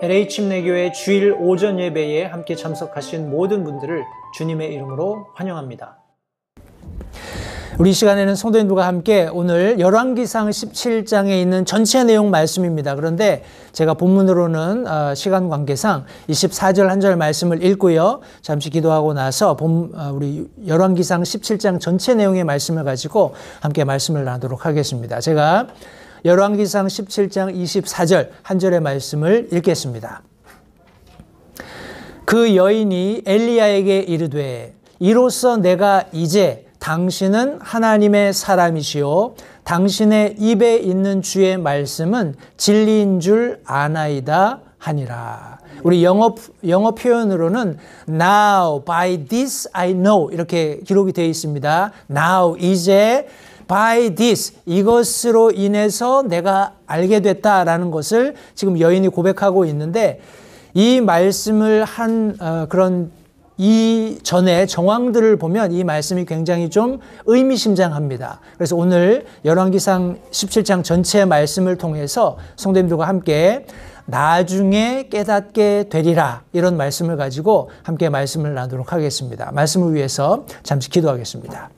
LA 침례교회 주일 오전 예배에 함께 참석하신 모든 분들을 주님의 이름으로 환영합니다. 우리 시간에는 성도님들과 함께 오늘 열왕기상 17장에 있는 전체 내용 말씀입니다. 그런데 제가 본문으로는 시간 관계상 24절 한 절 말씀을 읽고요. 잠시 기도하고 나서 우리 열왕기상 17장 전체 내용의 말씀을 가지고 함께 말씀을 나누도록 하겠습니다. 제가 열왕기상 17장 24절 한 절의 말씀을 읽겠습니다. 그 여인이 엘리야에게 이르되 이로써 내가 이제 당신은 하나님의 사람이시요 당신의 입에 있는 주의 말씀은 진리인 줄 아나이다 하니라. 우리 영어 표현으로는 Now by this I know 이렇게 기록이 되어 있습니다. Now 이제 by this 이것으로 인해서 내가 알게 됐다라는 것을 지금 여인이 고백하고 있는데 이 말씀을 한 그런 이전의 정황들을 보면 이 말씀이 굉장히 좀 의미심장합니다. 그래서 오늘 열왕기상 17장 전체 말씀을 통해서 성도님들과 함께 나중에 깨닫게 되리라 이런 말씀을 가지고 함께 말씀을 나누도록 하겠습니다. 말씀을 위해서 잠시 기도하겠습니다.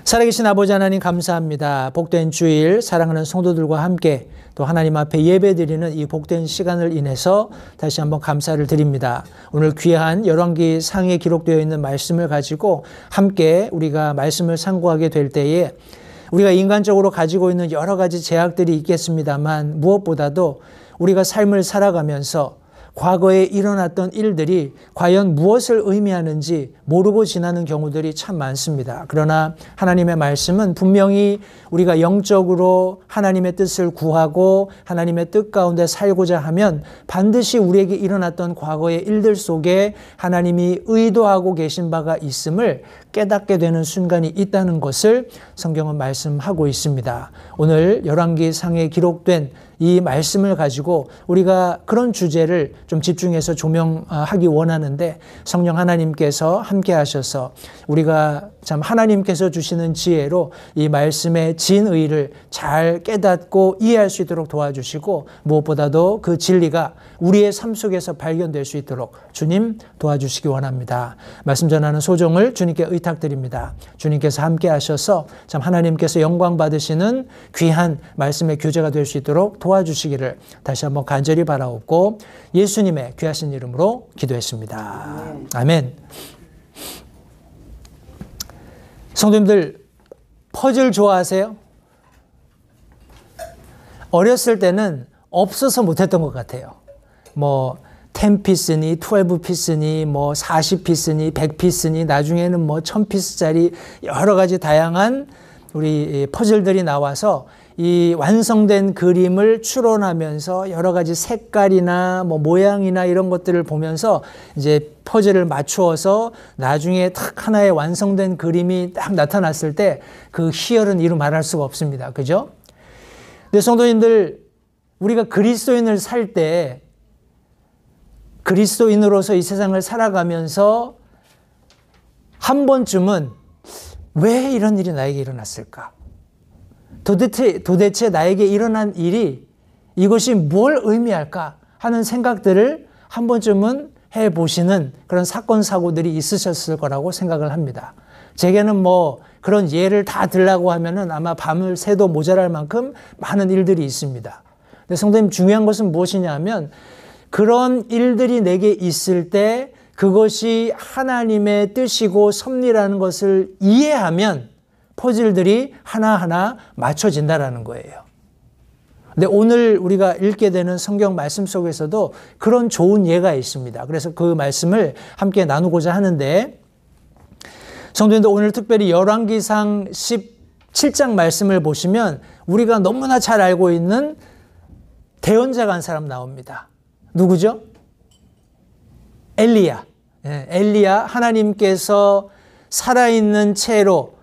살아계신 아버지 하나님 감사합니다. 복된 주일 사랑하는 성도들과 함께 또 하나님 앞에 예배드리는 이 복된 시간을 인해서 다시 한번 감사를 드립니다. 오늘 귀한 열왕기상에 기록되어 있는 말씀을 가지고 함께 우리가 말씀을 상고하게 될 때에 우리가 인간적으로 가지고 있는 여러 가지 제약들이 있겠습니다만 무엇보다도 우리가 삶을 살아가면서 과거에 일어났던 일들이 과연 무엇을 의미하는지 모르고 지나는 경우들이 참 많습니다. 그러나 하나님의 말씀은 분명히 우리가 영적으로 하나님의 뜻을 구하고 하나님의 뜻 가운데 살고자 하면 반드시 우리에게 일어났던 과거의 일들 속에 하나님이 의도하고 계신 바가 있음을 깨닫게 되는 순간이 있다는 것을 성경은 말씀하고 있습니다. 오늘 열왕기상에 기록된 이 말씀을 가지고 우리가 그런 주제를 좀 집중해서 조명하기 원하는데 성령 하나님께서 함께 하셔서 우리가 참 하나님께서 주시는 지혜로 이 말씀의 진의를 잘 깨닫고 이해할 수 있도록 도와주시고 무엇보다도 그 진리가 우리의 삶 속에서 발견될 수 있도록 주님 도와주시기 원합니다. 말씀 전하는 소정을 주님께 의탁드립니다. 주님께서 함께 하셔서 참 하나님께서 영광 받으시는 귀한 말씀의 교제가 될 수 있도록 도와주시기를 다시 한번 간절히 바라옵고 예수님의 귀하신 이름으로 기도했습니다. 아멘. 성도님들 퍼즐 좋아하세요? 어렸을 때는 없어서 못했던 것 같아요. 10피스니 12피스니 40피스니 100피스니 나중에는 1000피스짜리 여러 가지 다양한 우리 퍼즐들이 나와서 이 완성된 그림을 추론하면서 여러 가지 색깔이나 모양이나 이런 것들을 보면서 이제 퍼즐을 맞추어서 나중에 딱 하나의 완성된 그림이 딱 나타났을 때 그 희열은 이루 말할 수가 없습니다. 그죠? 근데 성도님들 우리가 그리스도인을 살 때 그리스도인으로서 이 세상을 살아가면서 한 번쯤은 왜 이런 일이 나에게 일어났을까? 도대체 나에게 일어난 일이 이것이 뭘 의미할까 하는 생각들을 한 번쯤은 해보시는 그런 사건 사고들이 있으셨을 거라고 생각을 합니다. 제게는 그런 예를 다 들라고 하면은 아마 밤을 새도 모자랄 만큼 많은 일들이 있습니다. 근데 성도님 중요한 것은 무엇이냐 하면 그런 일들이 내게 있을 때 그것이 하나님의 뜻이고 섭리라는 것을 이해하면 퍼즐들이 하나하나 맞춰진다라는 거예요. 근데 오늘 우리가 읽게 되는 성경 말씀 속에서도 그런 좋은 예가 있습니다. 그래서 그 말씀을 함께 나누고자 하는데 성도님들 오늘 특별히 열왕기상 17장 말씀을 보시면 우리가 너무나 잘 알고 있는 대언자가 한 사람 나옵니다. 누구죠? 엘리야. 엘리야 하나님께서 살아있는 채로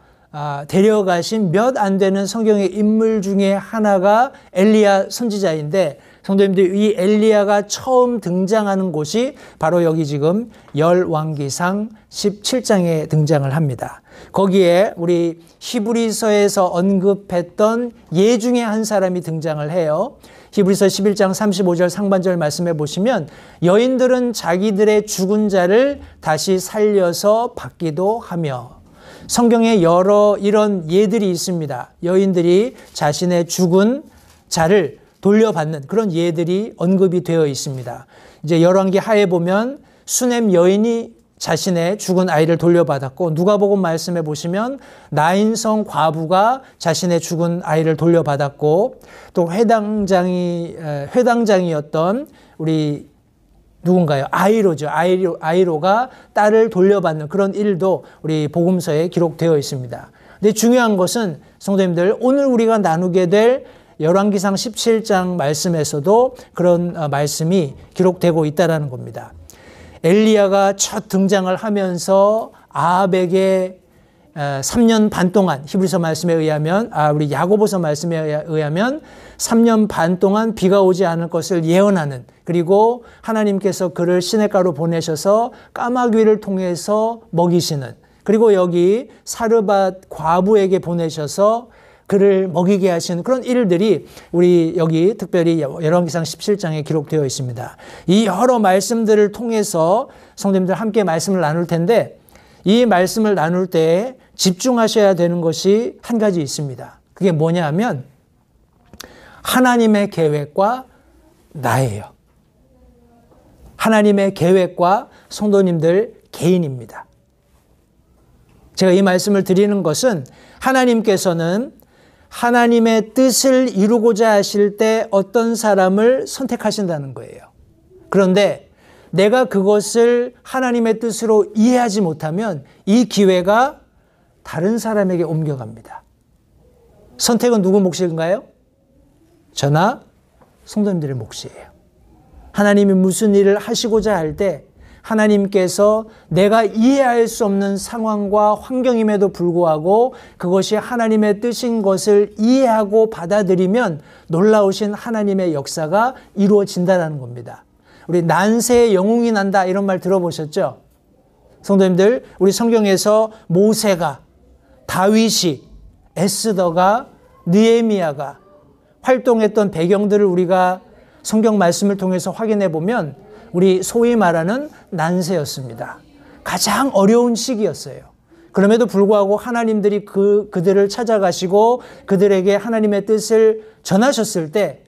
데려가신 몇 안 되는 성경의 인물 중에 하나가 엘리야 선지자인데 성도님들, 이 엘리야가 처음 등장하는 곳이 바로 여기 지금 열왕기상 17장에 등장을 합니다. 거기에 우리 히브리서에서 언급했던 예 중에 한 사람이 등장을 해요. 히브리서 11장 35절 상반절 말씀해 보시면 여인들은 자기들의 죽은 자를 다시 살려서 받기도 하며, 성경에 여러 이런 예들이 있습니다. 여인들이 자신의 죽은 자를 돌려받는 그런 예들이 언급이 되어 있습니다. 이제 열왕기 하에 보면 수넴 여인이 자신의 죽은 아이를 돌려받았고, 누가복음 말씀해 보시면 나인성 과부가 자신의 죽은 아이를 돌려받았고, 또 회당장이었던 우리 누군가요? 아이로죠. 아이로가 딸을 돌려받는 그런 일도 우리 복음서에 기록되어 있습니다. 근데 중요한 것은 성도님들, 오늘 우리가 나누게 될 열왕기상 17장 말씀에서도 그런 말씀이 기록되고 있다는 겁니다. 엘리야가 첫 등장을 하면서 아합에게 3년 반 동안, 히브리서 말씀에 의하면, 우리 야고보서 말씀에 의하면 3년 반 동안 비가 오지 않을 것을 예언하는, 그리고 하나님께서 그를 시냇가로 보내셔서 까마귀를 통해서 먹이시는, 그리고 여기 사르밧 과부에게 보내셔서 그를 먹이게 하시는 그런 일들이 우리 여기 특별히 열왕기상 17장에 기록되어 있습니다. 이 여러 말씀들을 통해서 성도님들 함께 말씀을 나눌 텐데, 이 말씀을 나눌 때 집중하셔야 되는 것이 한 가지 있습니다. 그게 뭐냐 하면 하나님의 계획과 나예요. 하나님의 계획과 성도님들 개인입니다. 제가 이 말씀을 드리는 것은 하나님께서는 하나님의 뜻을 이루고자 하실 때 어떤 사람을 선택하신다는 거예요. 그런데 내가 그것을 하나님의 뜻으로 이해하지 못하면 이 기회가 다른 사람에게 옮겨갑니다. 선택은 누구 몫인가요? 저나 성도님들의 몫이에요. 하나님이 무슨 일을 하시고자 할 때 하나님께서 내가 이해할 수 없는 상황과 환경임에도 불구하고 그것이 하나님의 뜻인 것을 이해하고 받아들이면 놀라우신 하나님의 역사가 이루어진다는 겁니다. 우리 난세의 영웅이 난다 이런 말 들어보셨죠? 성도님들, 우리 성경에서 모세가, 다윗이, 에스더가, 느헤미야가 활동했던 배경들을 우리가 성경 말씀을 통해서 확인해 보면 우리 소위 말하는 난세였습니다. 가장 어려운 시기였어요. 그럼에도 불구하고 하나님들이 그들을 찾아가시고 그들에게 하나님의 뜻을 전하셨을 때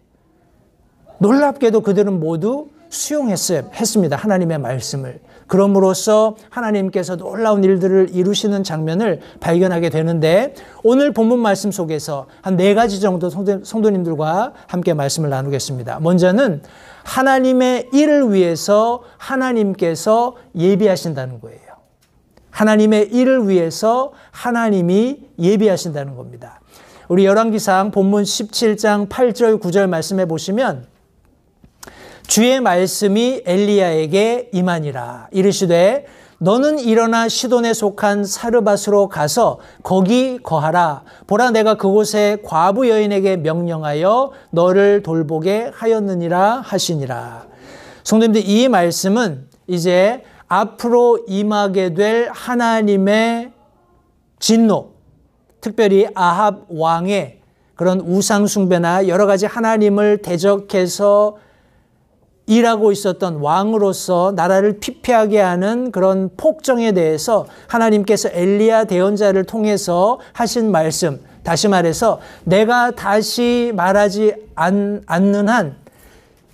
놀랍게도 그들은 모두 수용했습니다. 하나님의 말씀을. 그럼으로써 하나님께서 놀라운 일들을 이루시는 장면을 발견하게 되는데, 오늘 본문 말씀 속에서 한 4가지 정도 성도님들과 함께 말씀을 나누겠습니다. 먼저는 하나님의 일을 위해서 하나님께서 예비하신다는 거예요. 하나님의 일을 위해서 하나님이 예비하신다는 겁니다. 우리 열왕기상 본문 17장 8절 9절 말씀해 보시면 주의 말씀이 엘리야에게 임하니라. 이르시되 너는 일어나 시돈에 속한 사르밧으로 가서 거기 거하라. 보라, 내가 그곳에 과부 여인에게 명령하여 너를 돌보게 하였느니라 하시니라. 성도님들, 이 말씀은 이제 앞으로 임하게 될 하나님의 진노, 특별히 아합 왕의 그런 우상 숭배나 여러 가지 하나님을 대적해서 일하고 있었던 왕으로서 나라를 피폐하게 하는 그런 폭정에 대해서 하나님께서 엘리야 대언자를 통해서 하신 말씀, 다시 말해서 내가 다시 말하지 않는 한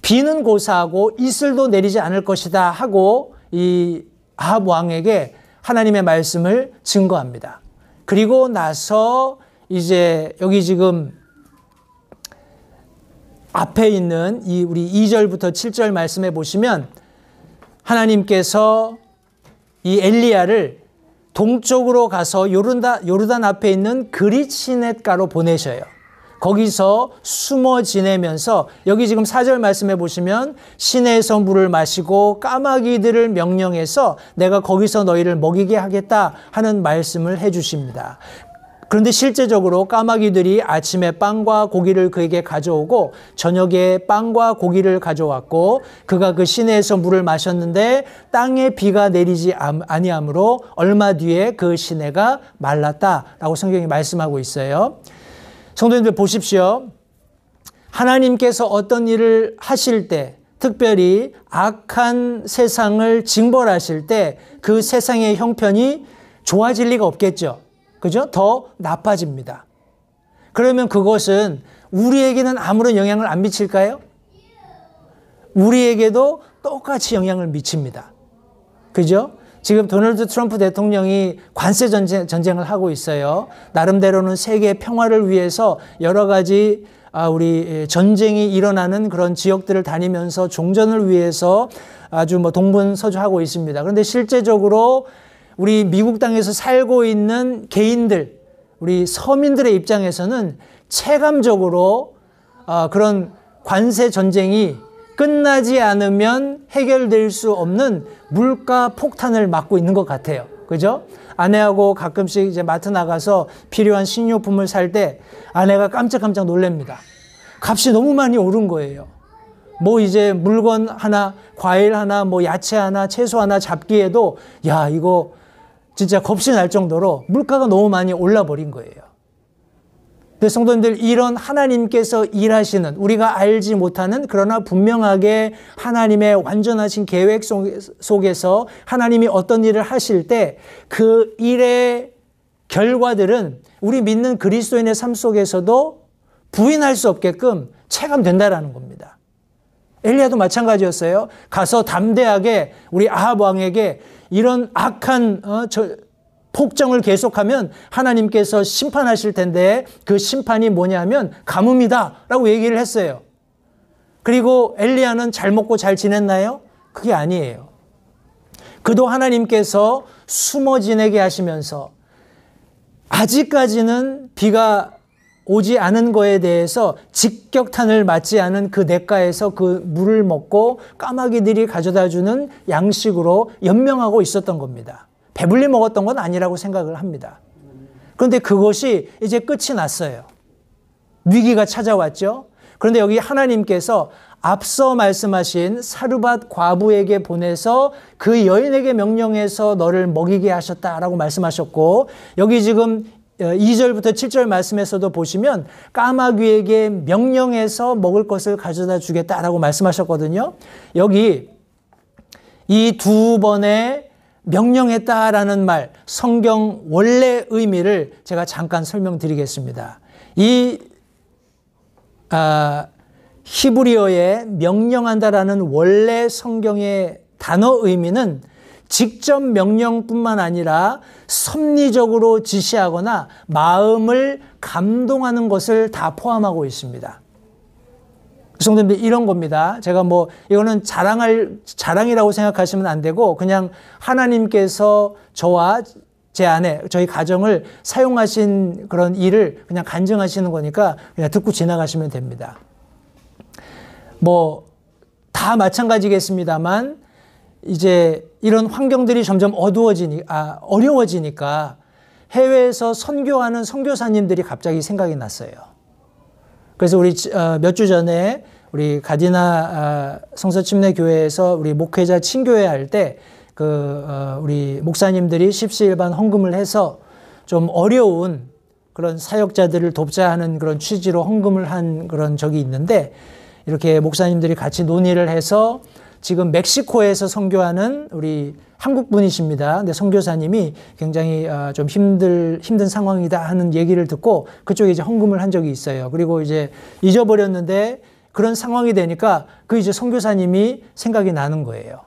비는 고사하고 이슬도 내리지 않을 것이다 하고 이 아합 왕에게 하나님의 말씀을 증거합니다. 그리고 나서 이제 여기 지금 앞에 있는 우리 2절부터 7절 말씀해 보시면 하나님께서 이 엘리야를 동쪽으로 가서 요르단 앞에 있는 그릿시냇가로 보내셔요. 거기서 숨어 지내면서 여기 지금 4절 말씀해 보시면 시내에서 물을 마시고 까마귀들을 명령해서 내가 거기서 너희를 먹이게 하겠다 하는 말씀을 해 주십니다. 그런데 실제적으로 까마귀들이 아침에 빵과 고기를 그에게 가져오고 저녁에 빵과 고기를 가져왔고 그가 그 시내에서 물을 마셨는데 땅에 비가 내리지 아니하므로 얼마 뒤에 그 시내가 말랐다라고 성경이 말씀하고 있어요. 성도님들 보십시오. 하나님께서 어떤 일을 하실 때, 특별히 악한 세상을 징벌하실 때 그 세상의 형편이 좋아질 리가 없겠죠. 그죠? 더 나빠집니다. 그러면 그것은 우리에게는 아무런 영향을 안 미칠까요? 우리에게도 똑같이 영향을 미칩니다. 그죠? 지금 도널드 트럼프 대통령이 관세 전쟁을 하고 있어요. 나름대로는 세계 평화를 위해서 여러 가지 우리 전쟁이 일어나는 그런 지역들을 다니면서 종전을 위해서 아주 동분서주하고 있습니다. 그런데 실제적으로 우리 미국 땅에서 살고 있는 개인들, 우리 서민들의 입장에서는 체감적으로 그런 관세 전쟁이 끝나지 않으면 해결될 수 없는 물가 폭탄을 맞고 있는 것 같아요. 그죠? 아내하고 가끔씩 이제 마트 나가서 필요한 식료품을 살 때 아내가 깜짝깜짝 놀랍니다. 값이 너무 많이 오른 거예요. 이제 물건 하나, 과일 하나, 야채 하나, 채소 하나 잡기에도 야, 이거 진짜 겁이 날 정도로 물가가 너무 많이 올라버린 거예요. 근데 성도님들, 이런 하나님께서 일하시는, 우리가 알지 못하는 그러나 분명하게 하나님의 완전하신 계획 속에서 하나님이 어떤 일을 하실 때 그 일의 결과들은 우리 믿는 그리스도인의 삶 속에서도 부인할 수 없게끔 체감된다라는 겁니다. 엘리야도 마찬가지였어요. 가서 담대하게 우리 아합 왕에게 이런 악한 폭정을 계속하면 하나님께서 심판하실 텐데 그 심판이 뭐냐면 가뭄이다 라고 얘기를 했어요. 그리고 엘리야는 잘 먹고 잘 지냈나요? 그게 아니에요. 그도 하나님께서 숨어 지내게 하시면서 아직까지는 비가 오지 않은 거에 대해서 직격탄을 맞지 않은 그 냇가에서 그 물을 먹고 까마귀들이 가져다 주는 양식으로 연명하고 있었던 겁니다. 배불리 먹었던 건 아니라고 생각을 합니다. 그런데 그것이 이제 끝이 났어요. 위기가 찾아왔죠. 그런데 여기 하나님께서 앞서 말씀하신 사르밧 과부에게 보내서 그 여인에게 명령해서 너를 먹이게 하셨다라고 말씀하셨고, 여기 지금 2절부터 7절 말씀에서도 보시면 까마귀에게 명령해서 먹을 것을 가져다 주겠다라고 말씀하셨거든요. 여기 이 두 번의 명령했다라는 말, 성경 원래 의미를 제가 잠깐 설명드리겠습니다. 이 히브리어에 명령한다라는 원래 성경의 단어 의미는 직접 명령뿐만 아니라 섭리적으로 지시하거나 마음을 감동하는 것을 다 포함하고 있습니다. 성도님들, 이런 겁니다. 제가 이거는 자랑이라고 생각하시면 안 되고 그냥 하나님께서 저와 제 아내, 저희 가정을 사용하신 그런 일을 그냥 간증하시는 거니까 그냥 듣고 지나가시면 됩니다. 다 마찬가지겠습니다만 이제 이런 환경들이 점점 어려워지니까 해외에서 선교하는 선교사님들이 갑자기 생각이 났어요. 그래서 우리 몇 주 전에 우리 가디나 성서침례교회에서 우리 목회자 친교회 할 때 우리 목사님들이 십시일반 헌금을 해서 좀 어려운 그런 사역자들을 돕자 하는 그런 취지로 헌금을 한 그런 적이 있는데, 이렇게 목사님들이 같이 논의를 해서 지금 멕시코에서 선교하는 우리 한국 분이십니다. 근데 선교사님이 굉장히 좀 힘든 상황이다 하는 얘기를 듣고 그쪽에 이제 헌금을 한 적이 있어요. 그리고 이제 잊어버렸는데 그런 상황이 되니까 이제 선교사님이 생각이 나는 거예요.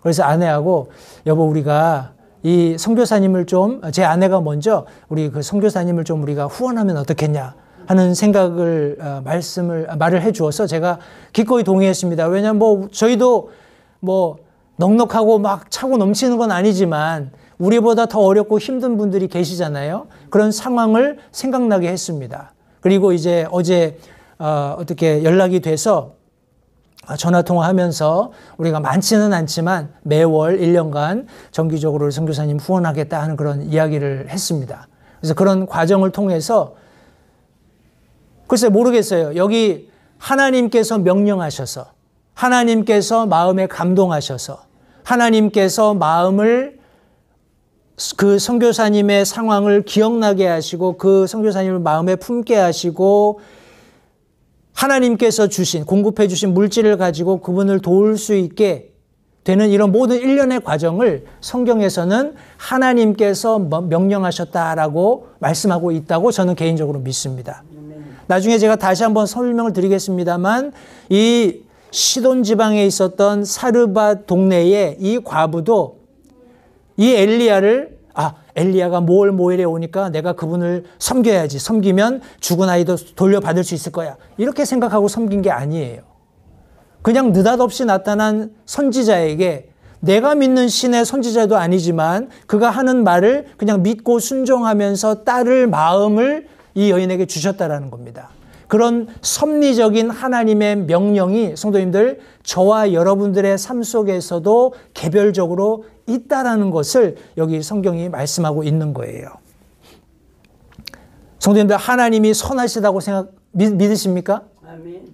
그래서 아내하고 여보, 우리가 이 선교사님을 좀, 제 아내가 먼저 우리 그 선교사님을 좀 우리가 후원하면 어떻겠냐 하는 생각을 말을 해 주어서 제가 기꺼이 동의했습니다. 왜냐하면 저희도 넉넉하고 막 차고 넘치는 건 아니지만 우리보다 더 어렵고 힘든 분들이 계시잖아요. 그런 상황을 생각나게 했습니다. 그리고 이제 어제 어떻게 연락이 돼서 전화 통화하면서 우리가 많지는 않지만 매월 1년간 정기적으로 선교사님 후원하겠다 하는 그런 이야기를 했습니다. 그래서 그런 과정을 통해서 글쎄 모르겠어요. 여기 하나님께서 명령하셔서 하나님께서 마음에 감동하셔서 하나님께서 마음을 그 선교사님의 상황을 기억나게 하시고 그 선교사님을 마음에 품게 하시고 하나님께서 주신 공급해 주신 물질을 가지고 그분을 도울 수 있게 되는 이런 모든 일련의 과정을 성경에서는 하나님께서 명령하셨다라고 말씀하고 있다고 저는 개인적으로 믿습니다. 나중에 제가 다시 한번 설명을 드리겠습니다만 이 시돈 지방에 있었던 사르밧 동네의 이 과부도 이 엘리야를 엘리야가 모엘에 오니까 내가 그분을 섬겨야지. 섬기면 죽은 아이도 돌려받을 수 있을 거야. 이렇게 생각하고 섬긴 게 아니에요. 그냥 느닷없이 나타난 선지자에게 내가 믿는 신의 선지자도 아니지만 그가 하는 말을 그냥 믿고 순종하면서 따를 마음을 이 여인에게 주셨다라는 겁니다. 그런 섭리적인 하나님의 명령이 성도님들 저와 여러분들의 삶 속에서도 개별적으로 있다라는 것을 여기 성경이 말씀하고 있는 거예요. 성도님들 하나님이 선하시다고 믿으십니까? 아멘.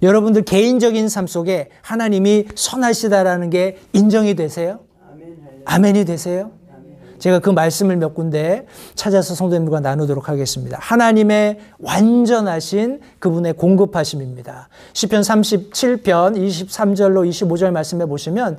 여러분들 개인적인 삶 속에 하나님이 선하시다라는 게 인정이 되세요? 아멘. 아멘이 되세요? 제가 그 말씀을 몇 군데 찾아서 성도님들과 나누도록 하겠습니다. 하나님의 완전하신 그분의 공급하심입니다. 시편 37편 23절로 25절 말씀해 보시면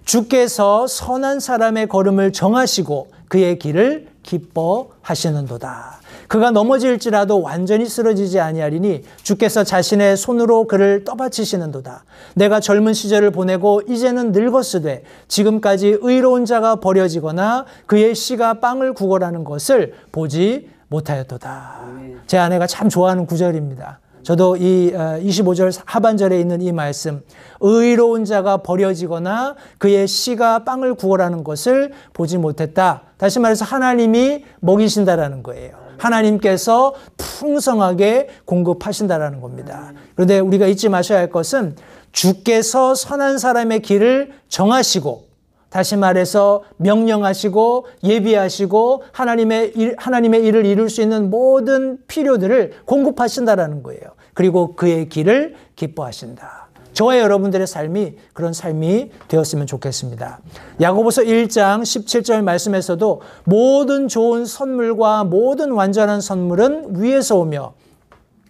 주께서 선한 사람의 걸음을 정하시고 그의 길을 기뻐하시는도다. 그가 넘어질지라도 완전히 쓰러지지 아니하리니 주께서 자신의 손으로 그를 떠받치시는도다. 내가 젊은 시절을 보내고 이제는 늙었으되 지금까지 의로운 자가 버려지거나 그의 씨가 빵을 구걸하는 것을 보지 못하였도다. 제 아내가 참 좋아하는 구절입니다. 저도 이 25절 하반절에 있는 이 말씀, 의로운 자가 버려지거나 그의 씨가 빵을 구걸하는 것을 보지 못했다. 다시 말해서 하나님이 먹이신다라는 거예요. 하나님께서 풍성하게 공급하신다라는 겁니다. 그런데 우리가 잊지 마셔야 할 것은 주께서 선한 사람의 길을 정하시고 다시 말해서 명령하시고 예비하시고 하나님의 일을 이룰 수 있는 모든 필요들을 공급하신다라는 거예요. 그리고 그의 길을 기뻐하신다. 저와 여러분들의 삶이 그런 삶이 되었으면 좋겠습니다. 야고보서 1장 17절 말씀에서도 모든 좋은 선물과 모든 완전한 선물은 위에서 오며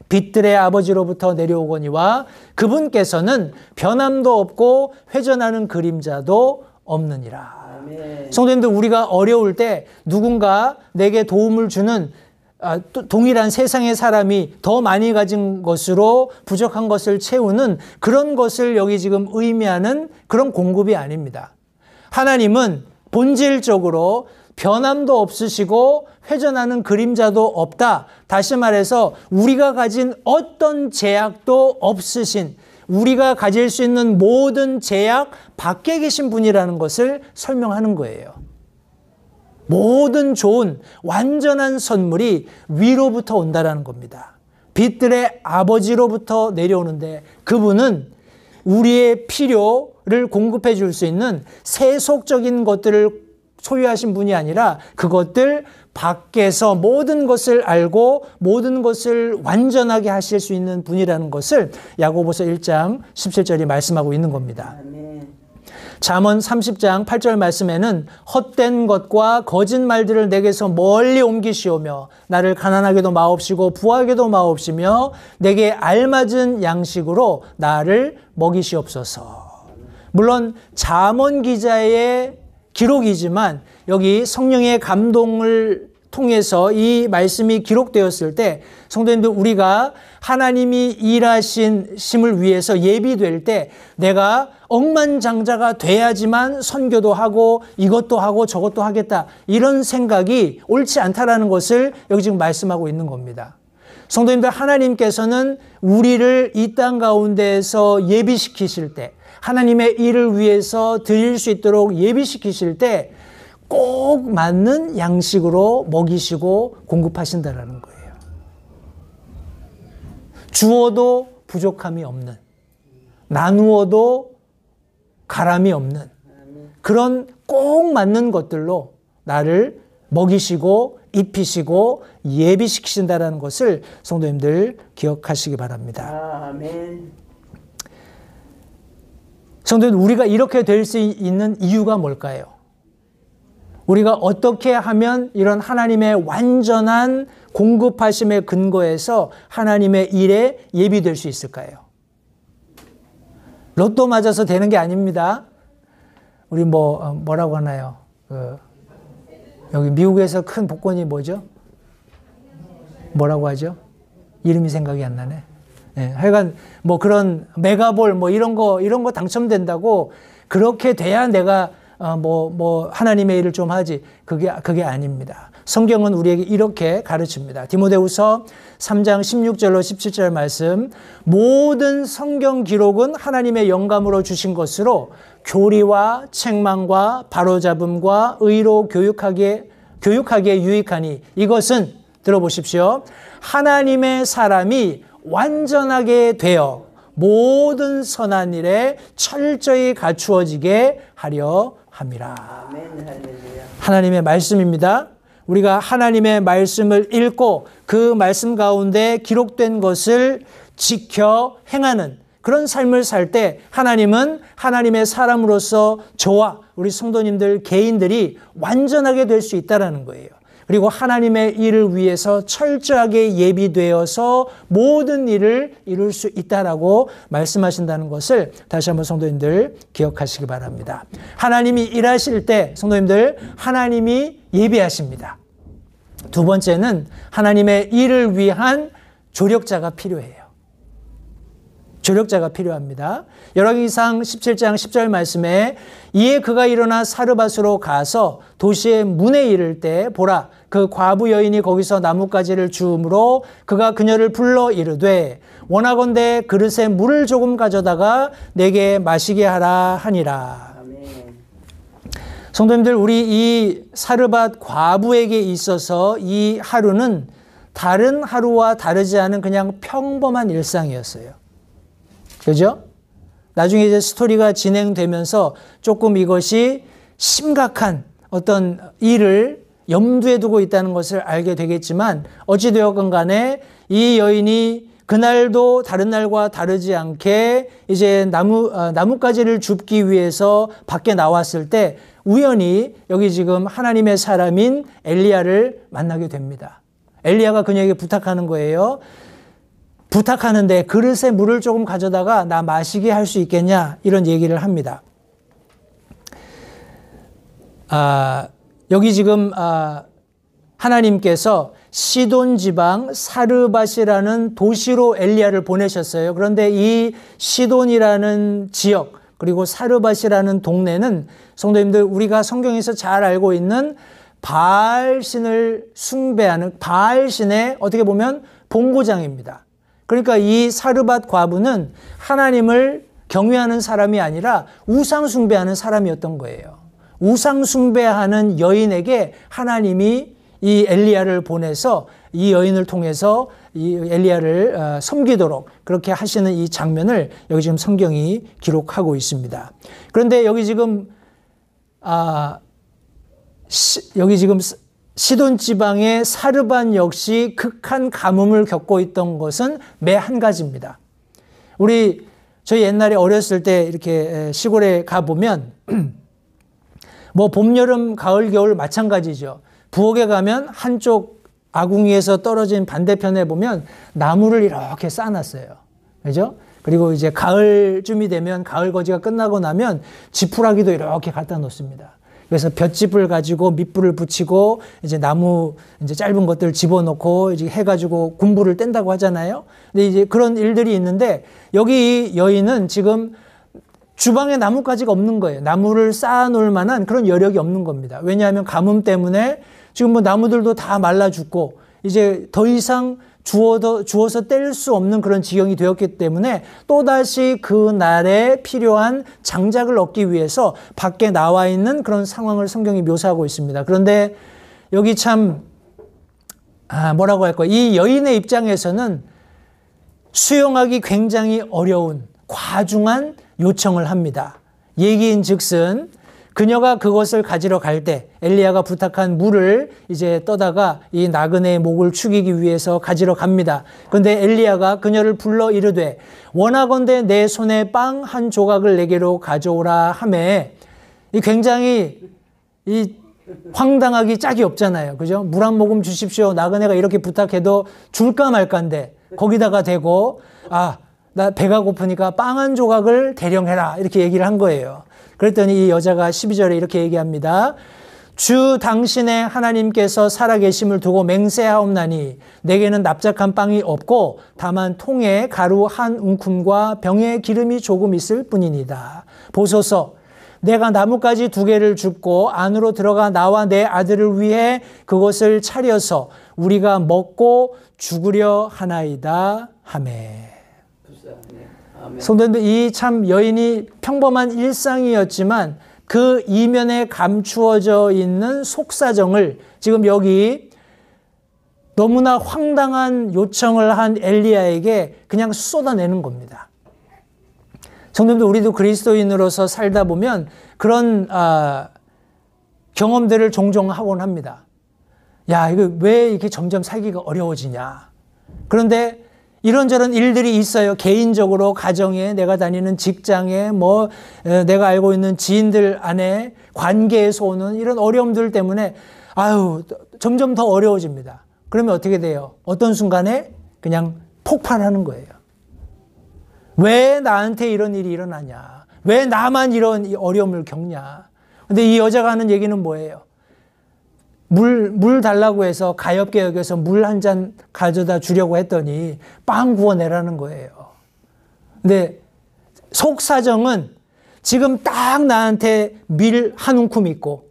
빛들의 아버지로부터 내려오거니와 그분께서는 변함도 없고 회전하는 그림자도 없느니라. 아멘. 성도님들 우리가 어려울 때 누군가 내게 도움을 주는 동일한 세상의 사람이 더 많이 가진 것으로 부족한 것을 채우는 그런 것을 여기 지금 의미하는 그런 공급이 아닙니다. 하나님은 본질적으로 변함도 없으시고 회전하는 그림자도 없다. 다시 말해서 우리가 가진 어떤 제약도 없으신 우리가 가질 수 있는 모든 제약 밖에 계신 분이라는 것을 설명하는 거예요. 모든 좋은 완전한 선물이 위로부터 온다라는 겁니다. 빛들의 아버지로부터 내려오는데 그분은 우리의 필요를 공급해 줄 수 있는 세속적인 것들을 소유하신 분이 아니라 그것들 밖에서 모든 것을 알고 모든 것을 완전하게 하실 수 있는 분이라는 것을 야고보서 1장 17절이 말씀하고 있는 겁니다. 잠언 30장 8절 말씀에는 헛된 것과 거짓말들을 내게서 멀리 옮기시오며 나를 가난하게도 마옵시고 부하게도 마옵시며 내게 알맞은 양식으로 나를 먹이시옵소서. 물론 잠언 기자의 기록이지만 여기 성령의 감동을 통해서 이 말씀이 기록되었을 때 성도님들 우리가 하나님이 일하신 심을 위해서 예비될 때 내가 억만장자가 돼야지만 선교도 하고 이것도 하고 저것도 하겠다 이런 생각이 옳지 않다라는 것을 여기 지금 말씀하고 있는 겁니다. 성도님들 하나님께서는 우리를 이 땅 가운데에서 예비시키실 때 하나님의 일을 위해서 드릴 수 있도록 예비시키실 때 꼭 맞는 양식으로 먹이시고 공급하신다라는 거예요. 주어도 부족함이 없는, 나누어도 가람이 없는 그런 꼭 맞는 것들로 나를 먹이시고 입히시고 예비시키신다라는 것을 성도님들 기억하시기 바랍니다. 아멘. 성도님들, 우리가 이렇게 될 수 있는 이유가 뭘까요? 우리가 어떻게 하면 이런 하나님의 완전한 공급하심의 근거에서 하나님의 일에 예비될 수 있을까요? 로또 맞아서 되는 게 아닙니다. 우리 뭐라고 하나요? 여기 미국에서 큰 복권이 뭐죠? 뭐라고 하죠? 이름이 생각이 안 나네. 예, 하여간 그런 메가볼 이런 거 당첨된다고 그렇게 돼야 내가 하나님의 일을 좀 하지. 그게 아닙니다. 성경은 우리에게 이렇게 가르칩니다. 디모데후서 3장 16절로 17절 말씀. 모든 성경 기록은 하나님의 영감으로 주신 것으로 교리와 책망과 바로잡음과 의로 교육하기에 유익하니 이것은 들어보십시오. 하나님의 사람이 완전하게 되어 모든 선한 일에 철저히 갖추어지게 하려 함이라. 하나님의 말씀입니다. 우리가 하나님의 말씀을 읽고 그 말씀 가운데 기록된 것을 지켜 행하는 그런 삶을 살 때 하나님은 하나님의 사람으로서 저와 우리 성도님들 개인들이 완전하게 될 수 있다는 거예요. 그리고 하나님의 일을 위해서 철저하게 예비되어서 모든 일을 이룰 수 있다라고 말씀하신다는 것을 다시 한번 성도님들 기억하시기 바랍니다. 하나님이 일하실 때 성도님들 하나님이 예비하십니다. 두 번째는 하나님의 일을 위한 조력자가 필요해요. 조력자가 필요합니다. 열왕기상 17장 10절 말씀에 이에 그가 일어나 사르밧으로 가서 도시의 문에 이를 때 보라 그 과부 여인이 거기서 나뭇가지를 주우므로 그가 그녀를 불러 이르되 원하건대 그릇에 물을 조금 가져다가 내게 마시게 하라 하니라. 성도님들, 우리 이 사르밧 과부에게 있어서 이 하루는 다른 하루와 다르지 않은 그냥 평범한 일상이었어요. 그죠? 나중에 이제 스토리가 진행되면서 조금 이것이 심각한 어떤 일을 염두에 두고 있다는 것을 알게 되겠지만 어찌되었건 간에 이 여인이 그날도 다른 날과 다르지 않게 이제 나뭇가지를 줍기 위해서 밖에 나왔을 때 우연히 여기 지금 하나님의 사람인 엘리야를 만나게 됩니다. 엘리야가 그녀에게 부탁하는 거예요. 부탁하는데 그릇에 물을 조금 가져다가 나 마시게 할 수 있겠냐 이런 얘기를 합니다. 여기 지금 하나님께서 시돈 지방 사르밧이라는 도시로 엘리야를 보내셨어요. 그런데 이 시돈이라는 지역 그리고 사르밧이라는 동네는 성도님들 우리가 성경에서 잘 알고 있는 바알신을 숭배하는 바알신의 어떻게 보면 본고장입니다. 그러니까 이 사르밧 과부는 하나님을 경외하는 사람이 아니라 우상 숭배하는 사람이었던 거예요. 우상 숭배하는 여인에게 하나님이 이 엘리야를 보내서 이 여인을 통해서 이 엘리야를 섬기도록 그렇게 하시는 이 장면을 여기 지금 성경이 기록하고 있습니다. 그런데 여기 지금 시돈 지방의 사르밧 역시 극한 가뭄을 겪고 있던 것은 매 한 가지입니다. 저희 옛날에 어렸을 때 이렇게 시골에 가보면 봄, 여름, 가을, 겨울 마찬가지죠. 부엌에 가면 한쪽 아궁이에서 떨어진 반대편에 보면 나무를 이렇게 쌓아놨어요. 그죠? 그리고 이제 가을쯤이 되면 가을 거지가 끝나고 나면 지푸라기도 이렇게 갖다 놓습니다. 그래서 볏짚을 가지고 밑불을 붙이고 이제 나무 이제 짧은 것들 집어넣고 이제 해가지고 군부를 뗀다고 하잖아요. 근데 이제 그런 일들이 있는데 여기 이 여인은 지금 주방에 나뭇가지가 없는 거예요. 나무를 쌓아놓을 만한 그런 여력이 없는 겁니다. 왜냐하면 가뭄 때문에 지금 나무들도 다 말라 죽고 이제 더 이상 주워서 뗄 수 없는 그런 지경이 되었기 때문에 또다시 그 날에 필요한 장작을 얻기 위해서 밖에 나와 있는 그런 상황을 성경이 묘사하고 있습니다. 그런데 여기 참 뭐라고 할까요? 이 여인의 입장에서는 수용하기 굉장히 어려운 과중한 요청을 합니다. 얘기인즉슨 그녀가 그것을 가지러 갈 때 엘리야가 부탁한 물을 이제 떠다가 이 나그네의 목을 축이기 위해서 가지러 갑니다. 그런데 엘리야가 그녀를 불러 이르되 원하건대 내 손에 빵 한 조각을 내게로 가져오라 하매, 이 굉장히 이 황당하기 짝이 없잖아요. 그죠? 물 한 모금 주십시오. 나그네가 이렇게 부탁해도 줄까 말까인데 거기다가 대고 나 배가 고프니까 빵 한 조각을 대령해라 이렇게 얘기를 한 거예요. 그랬더니 이 여자가 12절에 이렇게 얘기합니다. 주 당신의 하나님께서 살아계심을 두고 맹세하옵나니 내게는 납작한 빵이 없고 다만 통에 가루 한 움큼과 병에 기름이 조금 있을 뿐이니다. 보소서, 내가 나뭇가지 2개를 줍고 안으로 들어가 나와 내 아들을 위해 그것을 차려서 우리가 먹고 죽으려 하나이다 하매. 성도님들, 이 참 여인이 평범한 일상이었지만 그 이면에 감추어져 있는 속사정을 지금 여기 너무나 황당한 요청을 한 엘리야에게 그냥 쏟아내는 겁니다. 성도님들, 우리도 그리스도인으로서 살다 보면 그런 경험들을 종종 하곤 합니다. 야, 이거 왜 이렇게 점점 살기가 어려워지냐. 그런데 이런저런 일들이 있어요. 개인적으로, 가정에, 내가 다니는 직장에, 내가 알고 있는 지인들 안에, 관계에서 오는 이런 어려움들 때문에 점점 더 어려워집니다. 그러면 어떻게 돼요? 어떤 순간에 그냥 폭발하는 거예요. 왜 나한테 이런 일이 일어나냐? 왜 나만 이런 어려움을 겪냐? 근데 이 여자가 하는 얘기는 뭐예요? 물 달라고 해서 가엾게 여겨서 물 한 잔 가져다 주려고 했더니 빵 구워내라는 거예요. 근데 속사정은 지금 딱 나한테 밀 한 움큼 있고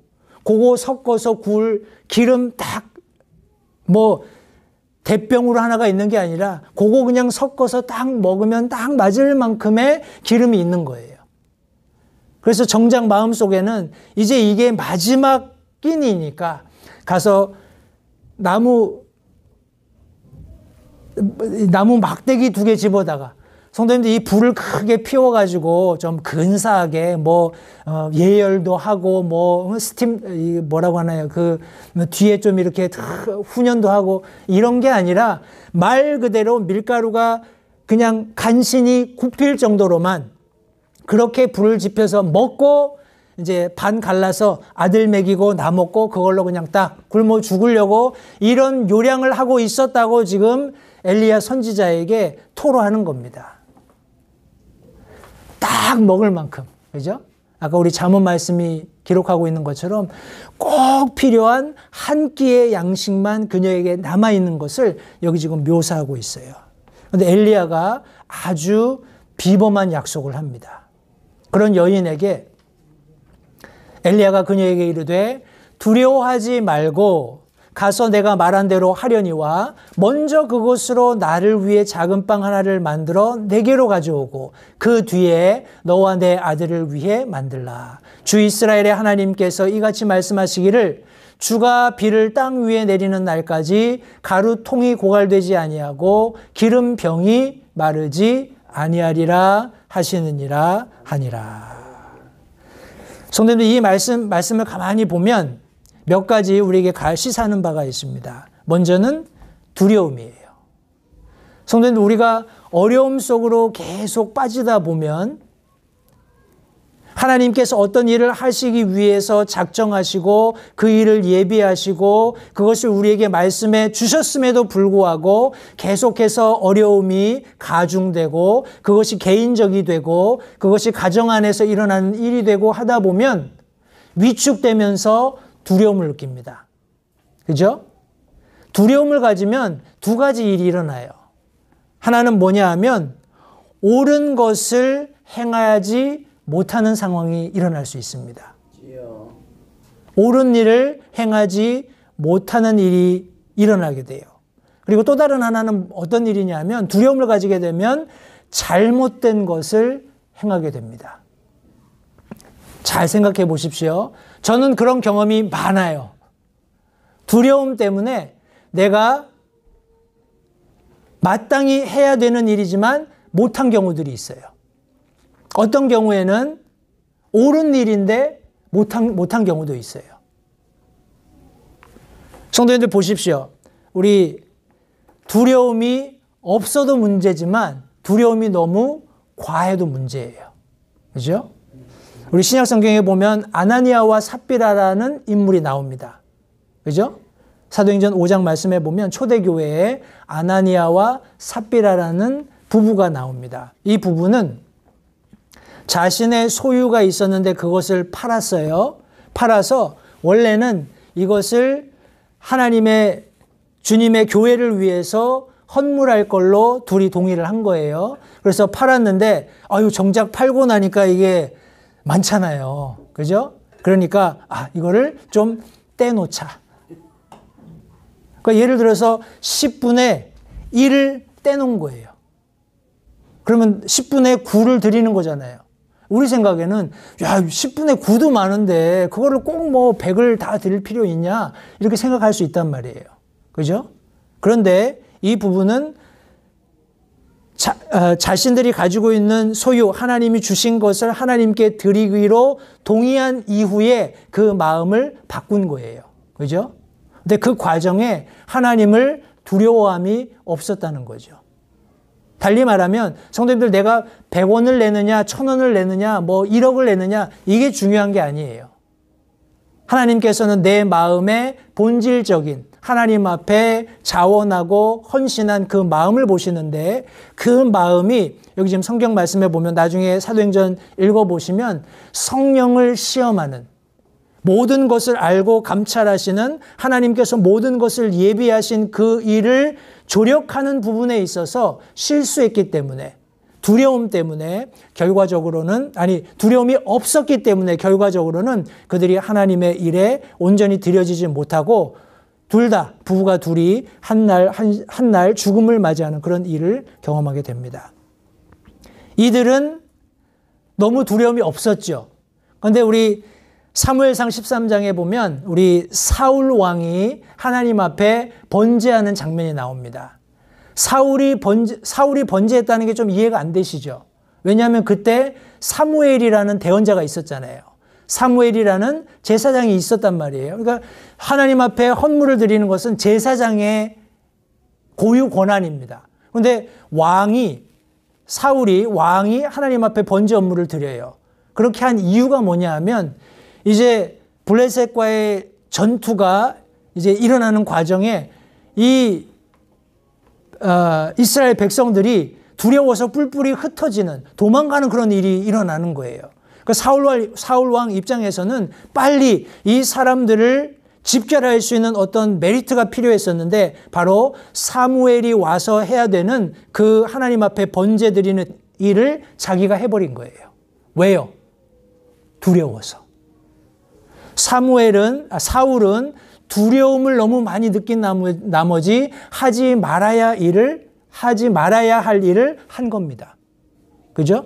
그거 섞어서 구울 기름 딱 대병으로 하나가 있는 게 아니라 그거 그냥 섞어서 딱 먹으면 딱 맞을 만큼의 기름이 있는 거예요. 그래서 정작 마음속에는 이제 이게 마지막 끼니니까 가서 나무 막대기 2개 집어다가, 성도님들, 이 불을 크게 피워가지고 좀 근사하게 예열도 하고 스팀 뭐라고 하나요? 그 뒤에 좀 이렇게 훈연도 하고 이런 게 아니라 말 그대로 밀가루가 그냥 간신히 굽힐 정도로만 그렇게 불을 지펴서 먹고 이제 반 갈라서 아들 먹이고 나 먹고 그걸로 그냥 딱 굶어 죽으려고 이런 요량을 하고 있었다고 지금 엘리야 선지자에게 토로하는 겁니다. 딱 먹을 만큼, 그죠? 아까 우리 잠언 말씀이 기록하고 있는 것처럼 꼭 필요한 한 끼의 양식만 그녀에게 남아있는 것을 여기 지금 묘사하고 있어요. 그런데 엘리야가 아주 비범한 약속을 합니다. 그런 여인에게 엘리야가 그녀에게 이르되 두려워하지 말고 가서 내가 말한 대로 하려니와 먼저 그것으로 나를 위해 작은 빵 하나를 만들어 내게로 가져오고 그 뒤에 너와 내 아들을 위해 만들라. 주 이스라엘의 하나님께서 이같이 말씀하시기를 주가 비를 땅 위에 내리는 날까지 가루통이 고갈되지 아니하고 기름병이 마르지 아니하리라 하시느니라 하니라. 성도님들, 이 말씀을 가만히 보면 몇 가지 우리에게 시사하는 바가 있습니다. 먼저는 두려움이에요. 성도님들, 우리가 어려움 속으로 계속 빠지다 보면 하나님께서 어떤 일을 하시기 위해서 작정하시고 그 일을 예비하시고 그것을 우리에게 말씀해 주셨음에도 불구하고 계속해서 어려움이 가중되고 그것이 개인적이 되고 그것이 가정 안에서 일어나는 일이 되고 하다 보면 위축되면서 두려움을 느낍니다. 그죠? 두려움을 가지면 2가지 일이 일어나요. 하나는 뭐냐 하면 옳은 것을 행하지 못하는 상황이 일어날 수 있습니다. 옳은 일을 행하지 못하는 일이 일어나게 돼요. 그리고 또 다른 하나는 어떤 일이냐면 두려움을 가지게 되면 잘못된 것을 행하게 됩니다. 잘 생각해 보십시오. 저는 그런 경험이 많아요. 두려움 때문에 내가 마땅히 해야 되는 일이지만 못한 경우들이 있어요. 어떤 경우에는 옳은 일인데 못한 경우도 있어요. 성도님들 보십시오. 우리 두려움이 없어도 문제지만 두려움이 너무 과해도 문제예요. 그죠? 우리 신약 성경에 보면 아나니아와 삽비라라는 인물이 나옵니다. 그죠? 사도행전 5장 말씀에 보면 초대교회에 아나니아와 삽비라라는 부부가 나옵니다. 이 부부는 자신의 소유가 있었는데 그것을 팔았어요. 팔아서 원래는 이것을 하나님의 주님의 교회를 위해서 헌물할 걸로 둘이 동의를 한 거예요. 그래서 팔았는데 정작 팔고 나니까 이게 많잖아요. 그죠? 그러니까 이거를 좀 떼놓자. 그러니까 예를 들어서 10분의 1을 떼놓은 거예요. 그러면 10분의 9를 드리는 거잖아요. 우리 생각에는 10분의 9도 많은데 그거를 꼭 100을 다 드릴 필요 있냐 이렇게 생각할 수 있단 말이에요. 그죠? 그런데 이 부분은 자신들이 가지고 있는 소유, 하나님이 주신 것을 하나님께 드리기로 동의한 이후에 그 마음을 바꾼 거예요. 그죠? 근데 그 과정에 하나님을 두려워함이 없었다는 거죠. 달리 말하면 성도님들 내가 100원을 내느냐 1000원을 내느냐 1억을 내느냐 이게 중요한 게 아니에요. 하나님께서는 내 마음의 본질적인 하나님 앞에 자원하고 헌신한 그 마음을 보시는데 그 마음이 여기 지금 성경 말씀에 보면 나중에 사도행전 읽어보시면 성령을 시험하는 모든 것을 알고 감찰하시는 하나님께서 모든 것을 예비하신 그 일을 조력하는 부분에 있어서 실수했기 때문에 두려움 때문에 결과적으로는 두려움이 없었기 때문에 결과적으로는 그들이 하나님의 일에 온전히 드려지지 못하고 둘 다 부부가 둘이 한 날 죽음을 맞이하는 그런 일을 경험하게 됩니다. 이들은 너무 두려움이 없었죠. 그런데 우리 사무엘상 13장에 보면 우리 사울 왕이 하나님 앞에 번제하는 장면이 나옵니다. 사울이 번제했다는 게 좀 이해가 안 되시죠? 왜냐하면 그때 사무엘이라는 대언자가 있었잖아요. 사무엘이라는 제사장이 있었단 말이에요. 그러니까 하나님 앞에 헌물을 드리는 것은 제사장의 고유 권한입니다. 그런데 사울이 하나님 앞에 번제 헌물을 드려요. 그렇게 한 이유가 뭐냐 하면 이제 블레셋과의 전투가 이제 일어나는 과정에 이스라엘 백성들이 두려워서 뿔뿔이 흩어지는 도망가는 그런 일이 일어나는 거예요. 그러니까 사울 왕 입장에서는 빨리 이 사람들을 집결할 수 있는 어떤 메리트가 필요했었는데 바로 사무엘이 와서 해야 되는 그 하나님 앞에 번제 드리는 일을 자기가 해버린 거예요. 왜요? 두려워서. 사울은 두려움을 너무 많이 느낀 나머지 하지 말아야 할 일을 한 겁니다. 그죠?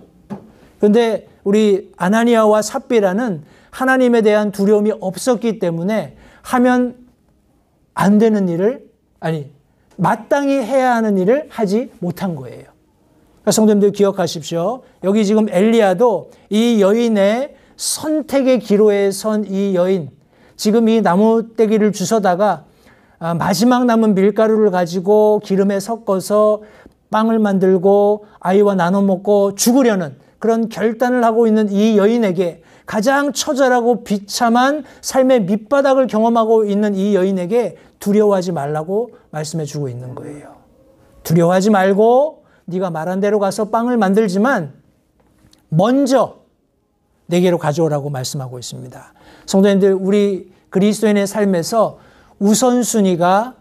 그런데 우리 아나니아와 삽비라는 하나님에 대한 두려움이 없었기 때문에 하면 안 되는 일을 마땅히 해야 하는 일을 하지 못한 거예요. 그러니까 성도님들 기억하십시오. 여기 지금 엘리야도 이 여인의 선택의 기로에 선 이 여인, 지금 이 나무떼기를 주워다가 마지막 남은 밀가루를 가지고 기름에 섞어서 빵을 만들고 아이와 나눠 먹고 죽으려는 그런 결단을 하고 있는 이 여인에게 가장 처절하고 비참한 삶의 밑바닥을 경험하고 있는 이 여인에게 두려워하지 말라고 말씀해 주고 있는 거예요. 두려워하지 말고 네가 말한 대로 가서 빵을 만들지만 먼저 내게로 가져오라고 말씀하고 있습니다. 성도님들, 우리 그리스도인의 삶에서 우선순위가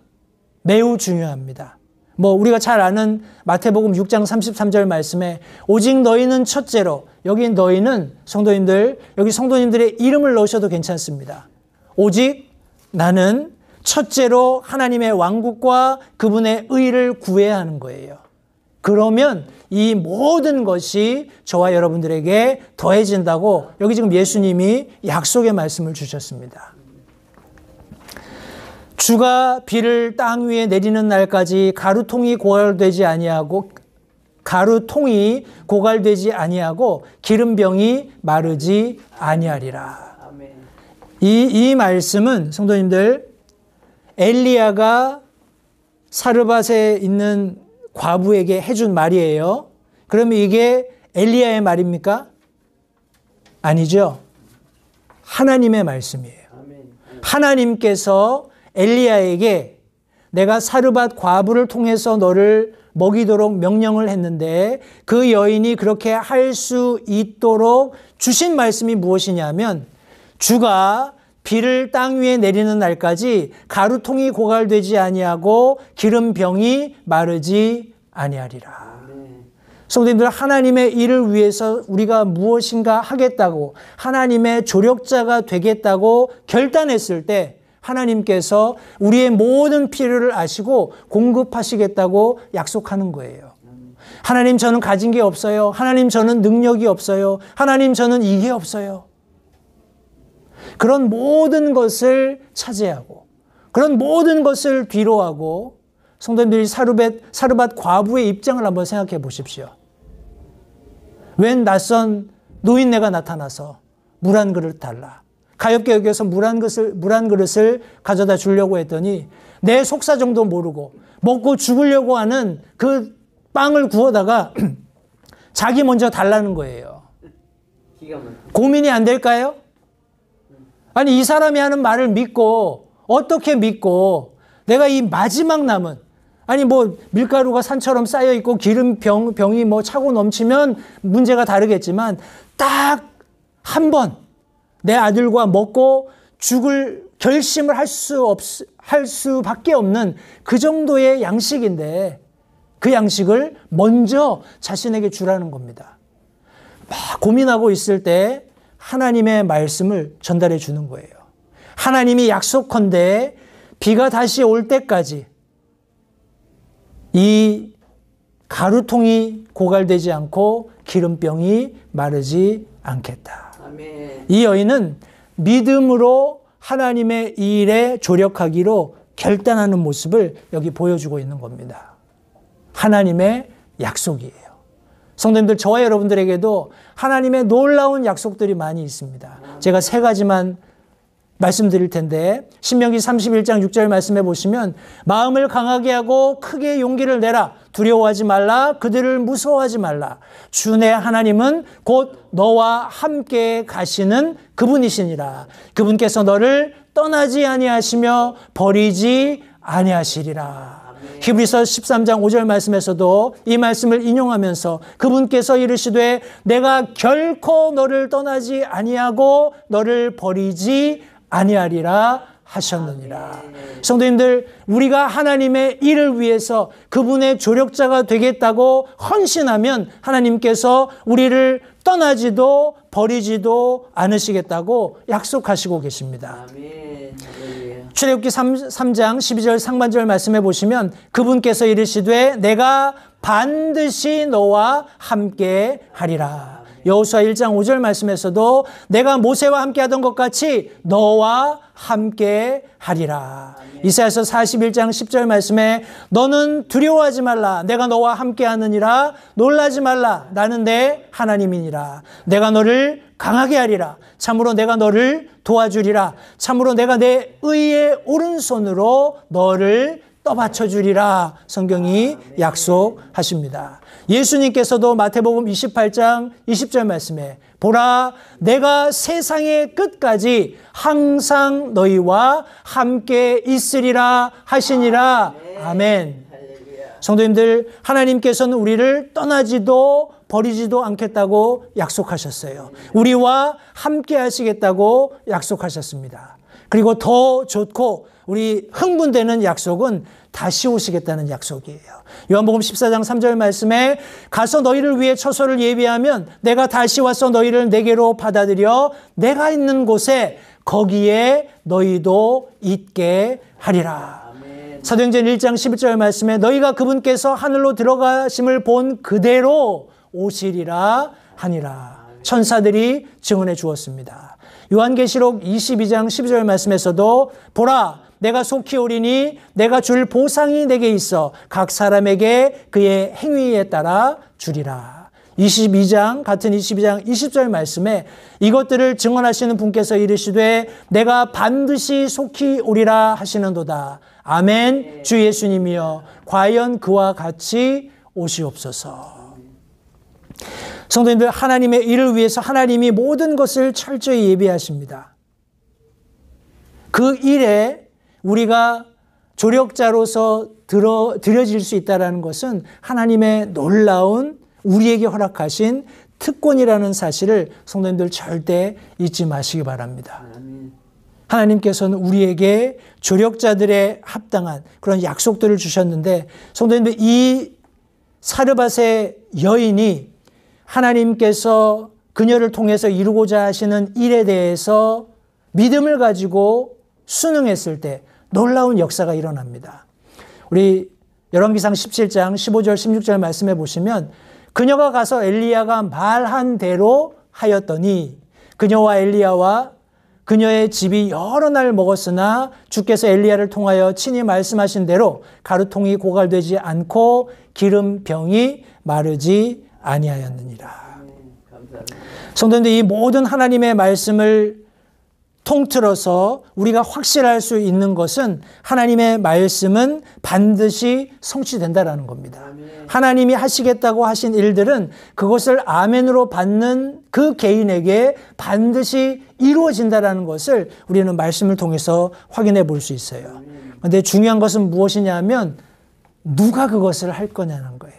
매우 중요합니다. 우리가 잘 아는 마태복음 6장 33절 말씀에 오직 너희는 첫째로, 여기 너희는 성도님들, 여기 성도님들의 이름을 넣으셔도 괜찮습니다. 오직 나는 첫째로 하나님의 왕국과 그분의 의를 구해야 하는 거예요. 그러면 이 모든 것이 저와 여러분들에게 더해진다고 여기 지금 예수님이 약속의 말씀을 주셨습니다. 주가 비를 땅 위에 내리는 날까지 가루통이 고갈되지 아니하고 기름병이 마르지 아니하리라. 이 말씀은 성도님들, 엘리야가 사르밧에 있는 과부에게 해준 말이에요. 그러면 이게 엘리야의 말입니까? 아니죠. 하나님의 말씀이에요. 하나님께서 엘리야에게 내가 사르밧 과부를 통해서 너를 먹이도록 명령을 했는데 그 여인이 그렇게 할 수 있도록 주신 말씀이 무엇이냐면, 주가 비를 땅 위에 내리는 날까지 가루통이 고갈되지 아니하고 기름병이 마르지 아니하리라. 성도님들, 하나님의 일을 위해서 우리가 무엇인가 하겠다고, 하나님의 조력자가 되겠다고 결단했을 때 하나님께서 우리의 모든 필요를 아시고 공급하시겠다고 약속하는 거예요. 하나님, 저는 가진 게 없어요. 하나님, 저는 능력이 없어요. 하나님, 저는 이게 없어요. 그런 모든 것을 차지하고, 그런 모든 것을 뒤로하고, 성도님들이 사르밧 과부의 입장을 한번 생각해 보십시오. 웬 낯선 노인네가 나타나서 물 한 그릇 달라. 가엾게 여겨서 물 한 그릇을 가져다 주려고 했더니 내 속사정도 모르고 먹고 죽으려고 하는 그 빵을 구워다가 자기 먼저 달라는 거예요. 고민이 안 될까요? 아니, 이 사람이 하는 말을 믿고, 어떻게 믿고 내가 이 마지막 남은, 아니 뭐 밀가루가 산처럼 쌓여 있고 기름병이 뭐 차고 넘치면 문제가 다르겠지만 딱 한 번 내 아들과 먹고 죽을 결심을 할 수밖에 없는 그 정도의 양식인데, 그 양식을 먼저 자신에게 주라는 겁니다. 막 고민하고 있을 때 하나님의 말씀을 전달해 주는 거예요. 하나님이 약속컨대 비가 다시 올 때까지 이 가루통이 고갈되지 않고 기름병이 마르지 않겠다. 아멘. 이 여인은 믿음으로 하나님의 일에 조력하기로 결단하는 모습을 여기 보여주고 있는 겁니다. 하나님의 약속이에요. 성도님들, 저와 여러분들에게도 하나님의 놀라운 약속들이 많이 있습니다. 제가 3가지만 말씀드릴 텐데, 신명기 31장 6절 말씀해 보시면, 마음을 강하게 하고 크게 용기를 내라. 두려워하지 말라. 그들을 무서워하지 말라. 주 내 하나님은 곧 너와 함께 가시는 그분이시니라. 그분께서 너를 떠나지 아니하시며 버리지 아니하시리라. 히브리서 13장 5절 말씀에서도 이 말씀을 인용하면서 그분께서 이르시되 내가 결코 너를 떠나지 아니하고 너를 버리지 아니하리라 하셨느니라. 성도님들, 우리가 하나님의 일을 위해서 그분의 조력자가 되겠다고 헌신하면 하나님께서 우리를 떠나지도 버리지도 않으시겠다고 약속하시고 계십니다. 출애굽기 3장 12절 상반절 말씀해 보시면 그분께서 이르시되 내가 반드시 너와 함께 하리라. 여호수아 1장 5절 말씀에서도 내가 모세와 함께 하던 것 같이 너와 함께 하리라. 이사야서 41장 10절 말씀에 너는 두려워하지 말라. 내가 너와 함께 하느니라. 놀라지 말라. 나는 내 하나님이니라. 내가 너를 강하게 하리라. 참으로 내가 너를 도와주리라. 참으로 내가 내 의의 오른손으로 너를 떠받쳐 주리라. 성경이 약속하십니다. 예수님께서도 마태복음 28장 20절 말씀에 보라 내가 세상의 끝까지 항상 너희와 함께 있으리라 하시니라. 아멘. 성도님들, 하나님께서는 우리를 떠나지도 버리지도 않겠다고 약속하셨어요. 우리와 함께 하시겠다고 약속하셨습니다. 그리고 더 좋고 우리 흥분되는 약속은 다시 오시겠다는 약속이에요. 요한복음 14장 3절 말씀에 가서 너희를 위해 처소를 예비하면 내가 다시 와서 너희를 내게로 받아들여 내가 있는 곳에 거기에 너희도 있게 하리라. 사도행전 1장 11절 말씀에 너희가 그분께서 하늘로 들어가심을 본 그대로 오시리라 하니라. 천사들이 증언해 주었습니다. 요한계시록 22장 12절 말씀에서도 보라 내가 속히 오리니 내가 줄 보상이 내게 있어 각 사람에게 그의 행위에 따라 주리라. 22장 같은 22장 20절 말씀에 이것들을 증언하시는 분께서 이르시되 내가 반드시 속히 오리라 하시는도다. 아멘. 주 예수님이여 과연 그와 같이 오시옵소서. 성도님들, 하나님의 일을 위해서 하나님이 모든 것을 철저히 예비하십니다. 그 일에 우리가 조력자로서 들여질 수 있다는 것은 하나님의 놀라운 우리에게 허락하신 특권이라는 사실을 성도님들 절대 잊지 마시기 바랍니다. 하나님께서는 우리에게 조력자들의 합당한 그런 약속들을 주셨는데, 성도님들, 이 사르밧의 여인이 하나님께서 그녀를 통해서 이루고자 하시는 일에 대해서 믿음을 가지고 순응했을 때 놀라운 역사가 일어납니다. 우리 열왕기상 17장 15절 16절 말씀해 보시면 그녀가 가서 엘리야가 말한 대로 하였더니 그녀와 엘리야와 그녀의 집이 여러 날 먹었으나 주께서 엘리야를 통하여 친히 말씀하신 대로 가루통이 고갈되지 않고 기름병이 마르지 아니하였느니라. 성도님들, 이 모든 하나님의 말씀을 통틀어서 우리가 확실할 수 있는 것은 하나님의 말씀은 반드시 성취된다라는 겁니다. 하나님이 하시겠다고 하신 일들은 그것을 아멘으로 받는 그 개인에게 반드시 이루어진다라는 것을 우리는 말씀을 통해서 확인해 볼 수 있어요. 그런데 중요한 것은 무엇이냐 하면 누가 그것을 할 거냐는 거예요.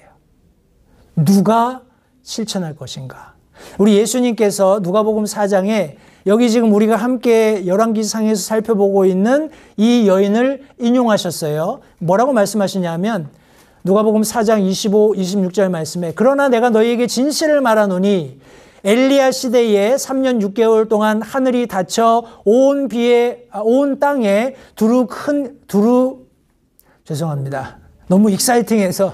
누가 실천할 것인가. 우리 예수님께서 누가복음 4장에 여기 지금 우리가 함께 열왕기상에서 살펴보고 있는 이 여인을 인용하셨어요. 뭐라고 말씀하시냐면 누가복음 4장 25, 26절 말씀에 그러나 내가 너희에게 진실을 말하노니 엘리야 시대에 3년 6개월 동안 하늘이 닫혀 온 땅에 죄송합니다. 너무 익사이팅해서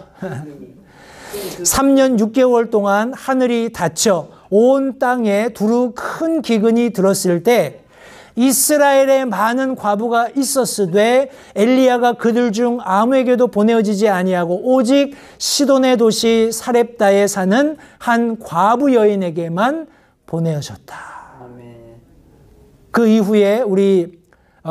3년 6개월 동안 하늘이 닫혀 온 땅에 두루 큰 기근이 들었을 때 이스라엘에 많은 과부가 있었으되 엘리야가 그들 중 아무에게도 보내어지지 아니하고 오직 시돈의 도시 사렙다에 사는 한 과부 여인에게만 보내어졌다. 그 이후에 우리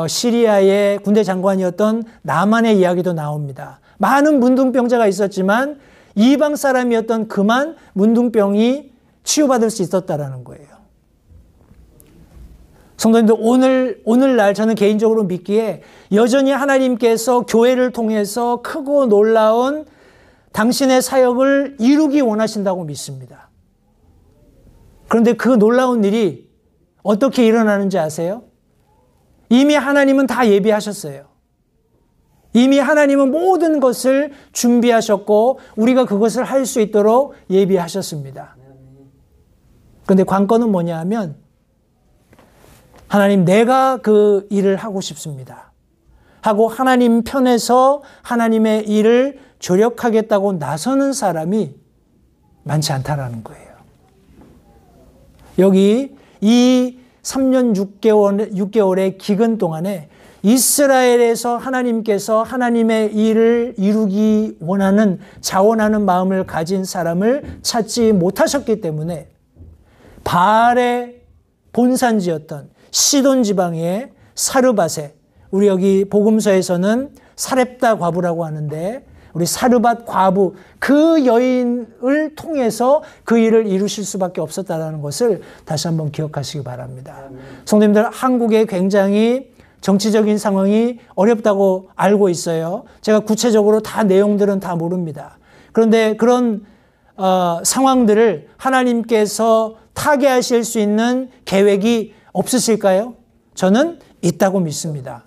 시리아의 군대 장관이었던 나만의 이야기도 나옵니다. 많은 문둥병자가 있었지만 이방 사람이었던 그만 문둥병이 치유받을 수 있었다라는 거예요. 성도님들, 오늘날 저는 개인적으로 믿기에 여전히 하나님께서 교회를 통해서 크고 놀라운 당신의 사역을 이루기 원하신다고 믿습니다. 그런데 그 놀라운 일이 어떻게 일어나는지 아세요? 이미 하나님은 다 예비하셨어요. 이미 하나님은 모든 것을 준비하셨고 우리가 그것을 할 수 있도록 예비하셨습니다. 그런데 관건은 뭐냐 하면 하나님, 내가 그 일을 하고 싶습니다 하고 하나님 편에서 하나님의 일을 조력하겠다고 나서는 사람이 많지 않다라는 거예요. 여기 이 3년 6개월의 기근 동안에 이스라엘에서 하나님께서 하나님의 일을 이루기 원하는 자원하는 마음을 가진 사람을 찾지 못하셨기 때문에 바알의 본산지였던 시돈 지방의 사르밧에, 우리 여기 복음서에서는 사렙다 과부라고 하는데 우리 사르밧 과부, 그 여인을 통해서 그 일을 이루실 수밖에 없었다는 것을 다시 한번 기억하시기 바랍니다. 성도님들, 한국에 굉장히 정치적인 상황이 어렵다고 알고 있어요. 제가 구체적으로 다 내용들은 다 모릅니다. 그런데 그런 상황들을 하나님께서 타개하실 수 있는 계획이 없으실까요? 저는 있다고 믿습니다.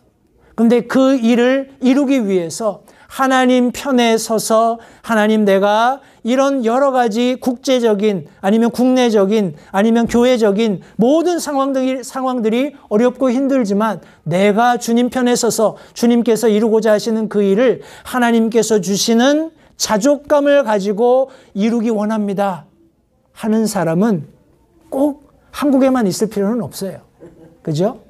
그런데 그 일을 이루기 위해서 하나님 편에 서서 하나님, 내가 이런 여러 가지 국제적인 아니면 국내적인 아니면 교회적인 모든 상황들이 어렵고 힘들지만 내가 주님 편에 서서 주님께서 이루고자 하시는 그 일을 하나님께서 주시는 자족감을 가지고 이루기 원합니다 하는 사람은 꼭 한국에만 있을 필요는 없어요. 그죠?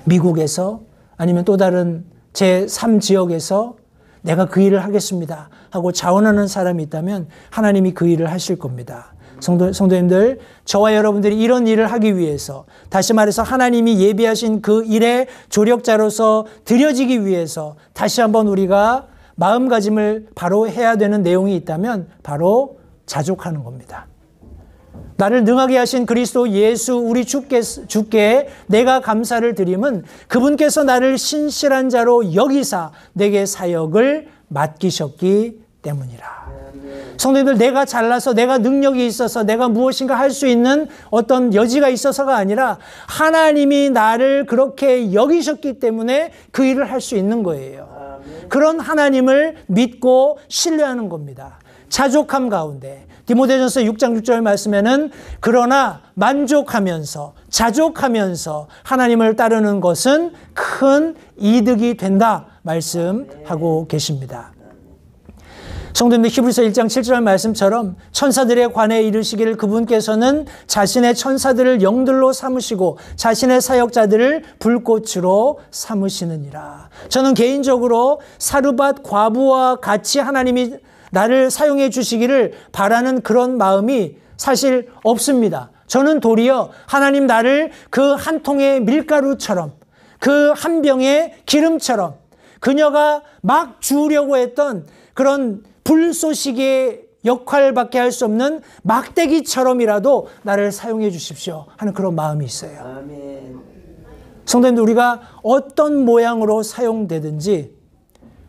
미국에서 아니면 또 다른 제3 지역에서 내가 그 일을 하겠습니다 하고 자원하는 사람이 있다면 하나님이 그 일을 하실 겁니다. 성도님들, 저와 여러분들이 이런 일을 하기 위해서, 다시 말해서 하나님이 예비하신 그 일의 조력자로서 드려지기 위해서 다시 한번 우리가 마음가짐을 바로 해야 되는 내용이 있다면 바로 자족하는 겁니다. 나를 능하게 하신 그리스도 예수 우리 주께 내가 감사를 드림은 그분께서 나를 신실한 자로 여기사 내게 사역을 맡기셨기 때문이라. 성도님들, 내가 잘나서 내가 능력이 있어서 내가 무엇인가 할 수 있는 어떤 여지가 있어서가 아니라 하나님이 나를 그렇게 여기셨기 때문에 그 일을 할 수 있는 거예요. 그런 하나님을 믿고 신뢰하는 겁니다. 자족함 가운데 디모데전서 6장 6절 말씀에는 그러나 만족하면서 자족하면서 하나님을 따르는 것은 큰 이득이 된다 말씀하고 계십니다. 성도님들, 히브리서 1장 7절 말씀처럼 천사들에 관해 이르시기를 그분께서는 자신의 천사들을 영들로 삼으시고 자신의 사역자들을 불꽃으로 삼으시느니라. 저는 개인적으로 사르밧 과부와 같이 하나님이 나를 사용해 주시기를 바라는 그런 마음이 사실 없습니다. 저는 도리어 하나님 나를 그 한 통의 밀가루처럼, 그 한 병의 기름처럼, 그녀가 막 주우려고 했던 그런 불쏘시개의 역할밖에 할 수 없는 막대기처럼이라도 나를 사용해 주십시오 하는 그런 마음이 있어요. 아멘. 성도님들, 우리가 어떤 모양으로 사용되든지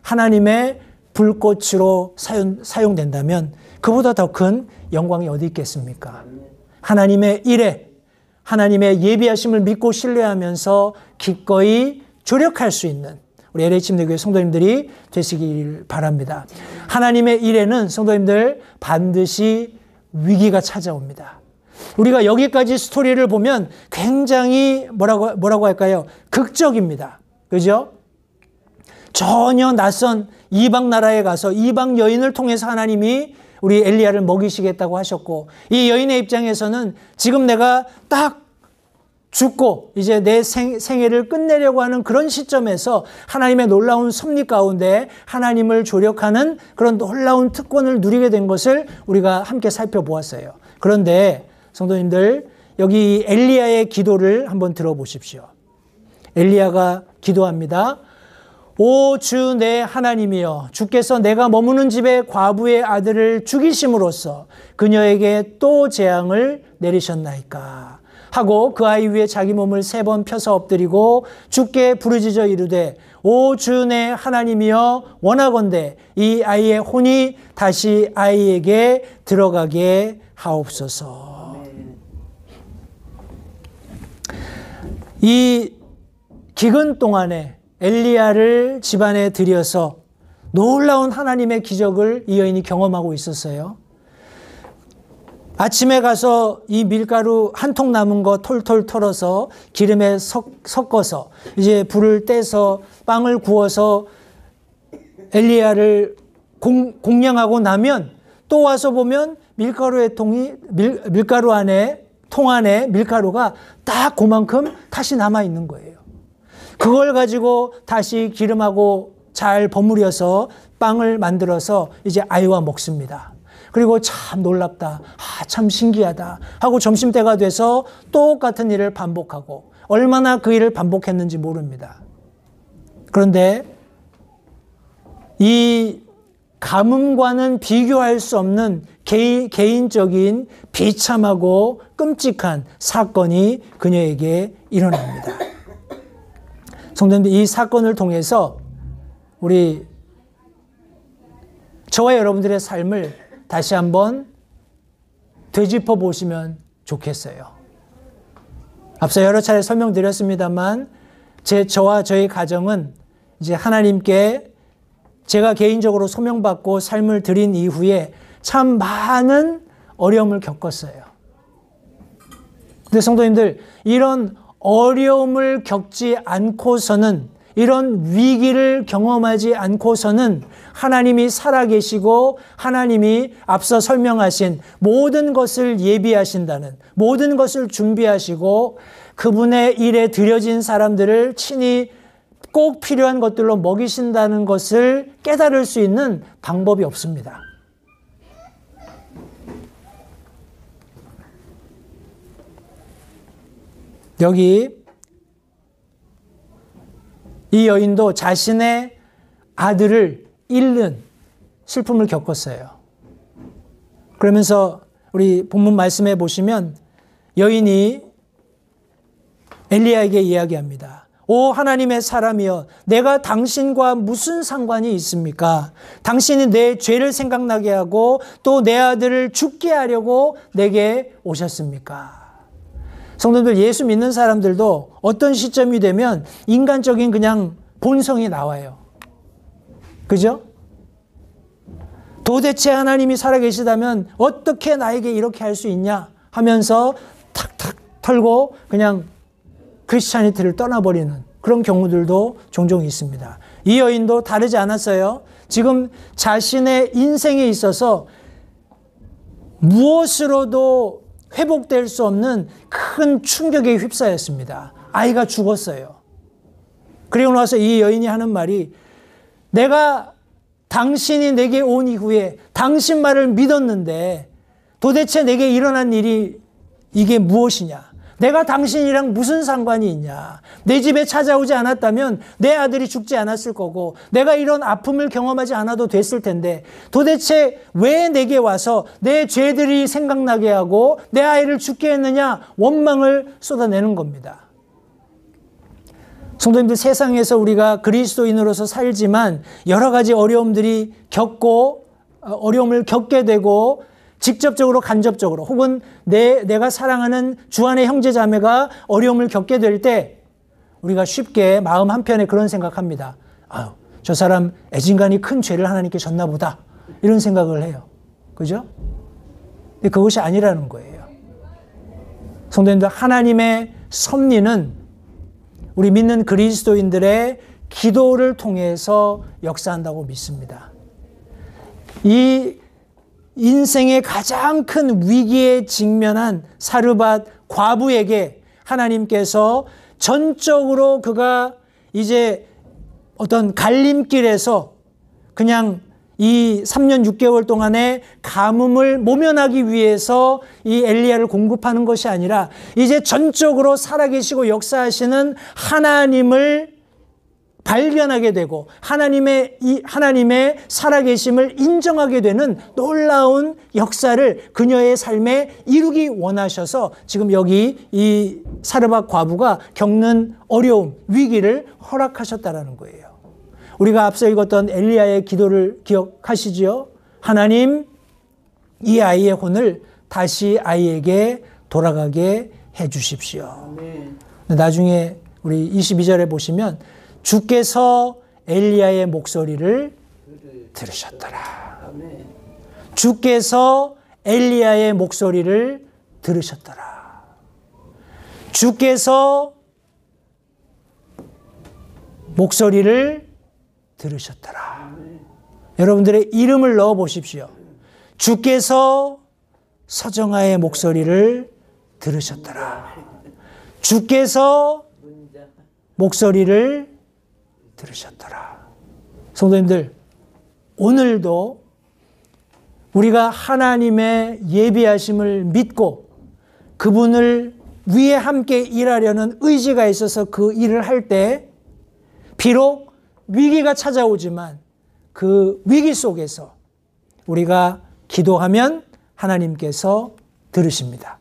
하나님의 불꽃으로 사용된다면 그보다 더 큰 영광이 어디 있겠습니까? 하나님의 일에, 하나님의 예비하심을 믿고 신뢰하면서 기꺼이 조력할 수 있는 우리 LH임대교회 성도님들이 되시길 바랍니다. 하나님의 일에는 성도님들 반드시 위기가 찾아옵니다. 우리가 여기까지 스토리를 보면 굉장히 뭐라고 할까요? 극적입니다. 그죠? 전혀 낯선 이방 나라에 가서 이방 여인을 통해서 하나님이 우리 엘리야를 먹이시겠다고 하셨고, 이 여인의 입장에서는 지금 내가 딱 죽고 이제 내 생애를 끝내려고 하는 그런 시점에서 하나님의 놀라운 섭리 가운데 하나님을 조력하는 그런 놀라운 특권을 누리게 된 것을 우리가 함께 살펴보았어요. 그런데 성도님들, 여기 엘리야의 기도를 한번 들어보십시오. 엘리야가 기도합니다. 오 주 내 하나님이여, 주께서 내가 머무는 집에 과부의 아들을 죽이심으로써 그녀에게 또 재앙을 내리셨나이까 하고 그 아이 위에 자기 몸을 3번 펴서 엎드리고 주께 부르짖어 이르되 오 주 내 하나님이여, 원하건대 이 아이의 혼이 다시 아이에게 들어가게 하옵소서. 이 기근 동안에 엘리야를 집안에 들여서 놀라운 하나님의 기적을 이 여인이 경험하고 있었어요. 아침에 가서 이 밀가루 한 통 남은 거 톨톨 털어서 기름에 섞어서 이제 불을 떼서 빵을 구워서 엘리야를 공양하고 나면 또 와서 보면 밀가루 안에 통 안에 밀가루가 딱 그만큼 다시 남아 있는 거예요. 그걸 가지고 다시 기름하고 잘 버무려서 빵을 만들어서 이제 아이와 먹습니다. 그리고 참 놀랍다, 참 신기하다 하고 점심때가 돼서 똑같은 일을 반복하고, 얼마나 그 일을 반복했는지 모릅니다. 그런데 이 가뭄과는 비교할 수 없는 개인적인 비참하고 끔찍한 사건이 그녀에게 일어납니다. 성도님들, 이 사건을 통해서 우리 저와 여러분들의 삶을 다시 한번 되짚어 보시면 좋겠어요. 앞서 여러 차례 설명드렸습니다만 저와 저희 가정은 이제 하나님께 제가 개인적으로 소명받고 삶을 드린 이후에 참 많은 어려움을 겪었어요. 근데 성도님들, 이런 어려움을 겪지 않고서는, 이런 위기를 경험하지 않고서는 하나님이 살아계시고 하나님이 앞서 설명하신 모든 것을 예비하신다는, 모든 것을 준비하시고 그분의 일에 들여진 사람들을 친히 꼭 필요한 것들로 먹이신다는 것을 깨달을 수 있는 방법이 없습니다. 여기 이 여인도 자신의 아들을 잃는 슬픔을 겪었어요. 그러면서 우리 본문 말씀에 보시면 여인이 엘리야에게 이야기합니다. 오 하나님의 사람이여, 내가 당신과 무슨 상관이 있습니까? 당신이 내 죄를 생각나게 하고 또 내 아들을 죽게 하려고 내게 오셨습니까? 성도들, 예수 믿는 사람들도 어떤 시점이 되면 인간적인 그냥 본성이 나와요. 그죠? 도대체 하나님이 살아계시다면 어떻게 나에게 이렇게 할 수 있냐 하면서 탁탁 털고 그냥 크리스찬이티를 떠나버리는 그런 경우들도 종종 있습니다. 이 여인도 다르지 않았어요. 지금 자신의 인생에 있어서 무엇으로도 회복될 수 없는 큰 충격에 휩싸였습니다. 아이가 죽었어요. 그리고 나서 이 여인이 하는 말이, 내가 당신이 내게 온 이후에 당신 말을 믿었는데 도대체 내게 일어난 일이 이게 무엇이냐? 내가 당신이랑 무슨 상관이 있냐? 내 집에 찾아오지 않았다면 내 아들이 죽지 않았을 거고 내가 이런 아픔을 경험하지 않아도 됐을 텐데 도대체 왜 내게 와서 내 죄들이 생각나게 하고 내 아이를 죽게 했느냐? 원망을 쏟아내는 겁니다. 성도님들, 세상에서 우리가 그리스도인으로서 살지만 여러 가지 어려움을 겪게 되고 직접적으로 간접적으로 혹은 내가 사랑하는 주 안의 형제 자매가 어려움을 겪게 될 때 우리가 쉽게 마음 한편에 그런 생각합니다. 아유, 저 사람 애진간히 큰 죄를 하나님께 졌나 보다, 이런 생각을 해요. 그죠? 근데 그것이 아니라는 거예요. 성도님들, 하나님의 섭리는 우리 믿는 그리스도인들의 기도를 통해서 역사한다고 믿습니다. 이 인생의 가장 큰 위기에 직면한 사르밧 과부에게 하나님께서 전적으로 그가 이제 어떤 갈림길에서 그냥 이 3년 6개월 동안의 가뭄을 모면하기 위해서 이 엘리야를 공급하는 것이 아니라 이제 전적으로 살아계시고 역사하시는 하나님을 발견하게 되고 하나님의 살아계심을 인정하게 되는 놀라운 역사를 그녀의 삶에 이루기 원하셔서 지금 여기 이 사르밧 과부가 겪는 어려움, 위기를 허락하셨다라는 거예요. 우리가 앞서 읽었던 엘리야의 기도를 기억하시지요? 하나님, 이 아이의 혼을 다시 아이에게 돌아가게 해 주십시오. 나중에 우리 22절에 보시면 주께서 엘리야의 목소리를 들으셨더라. 주께서 엘리야의 목소리를 들으셨더라. 주께서 목소리를 들으셨더라. 여러분들의 이름을 넣어 보십시오. 주께서 서정아의 목소리를 들으셨더라. 주께서 목소리를 들으셨더라. 성도님들, 오늘도 우리가 하나님의 예비하심을 믿고 그분을 위해 함께 일하려는 의지가 있어서 그 일을 할 때 비록 위기가 찾아오지만 그 위기 속에서 우리가 기도하면 하나님께서 들으십니다.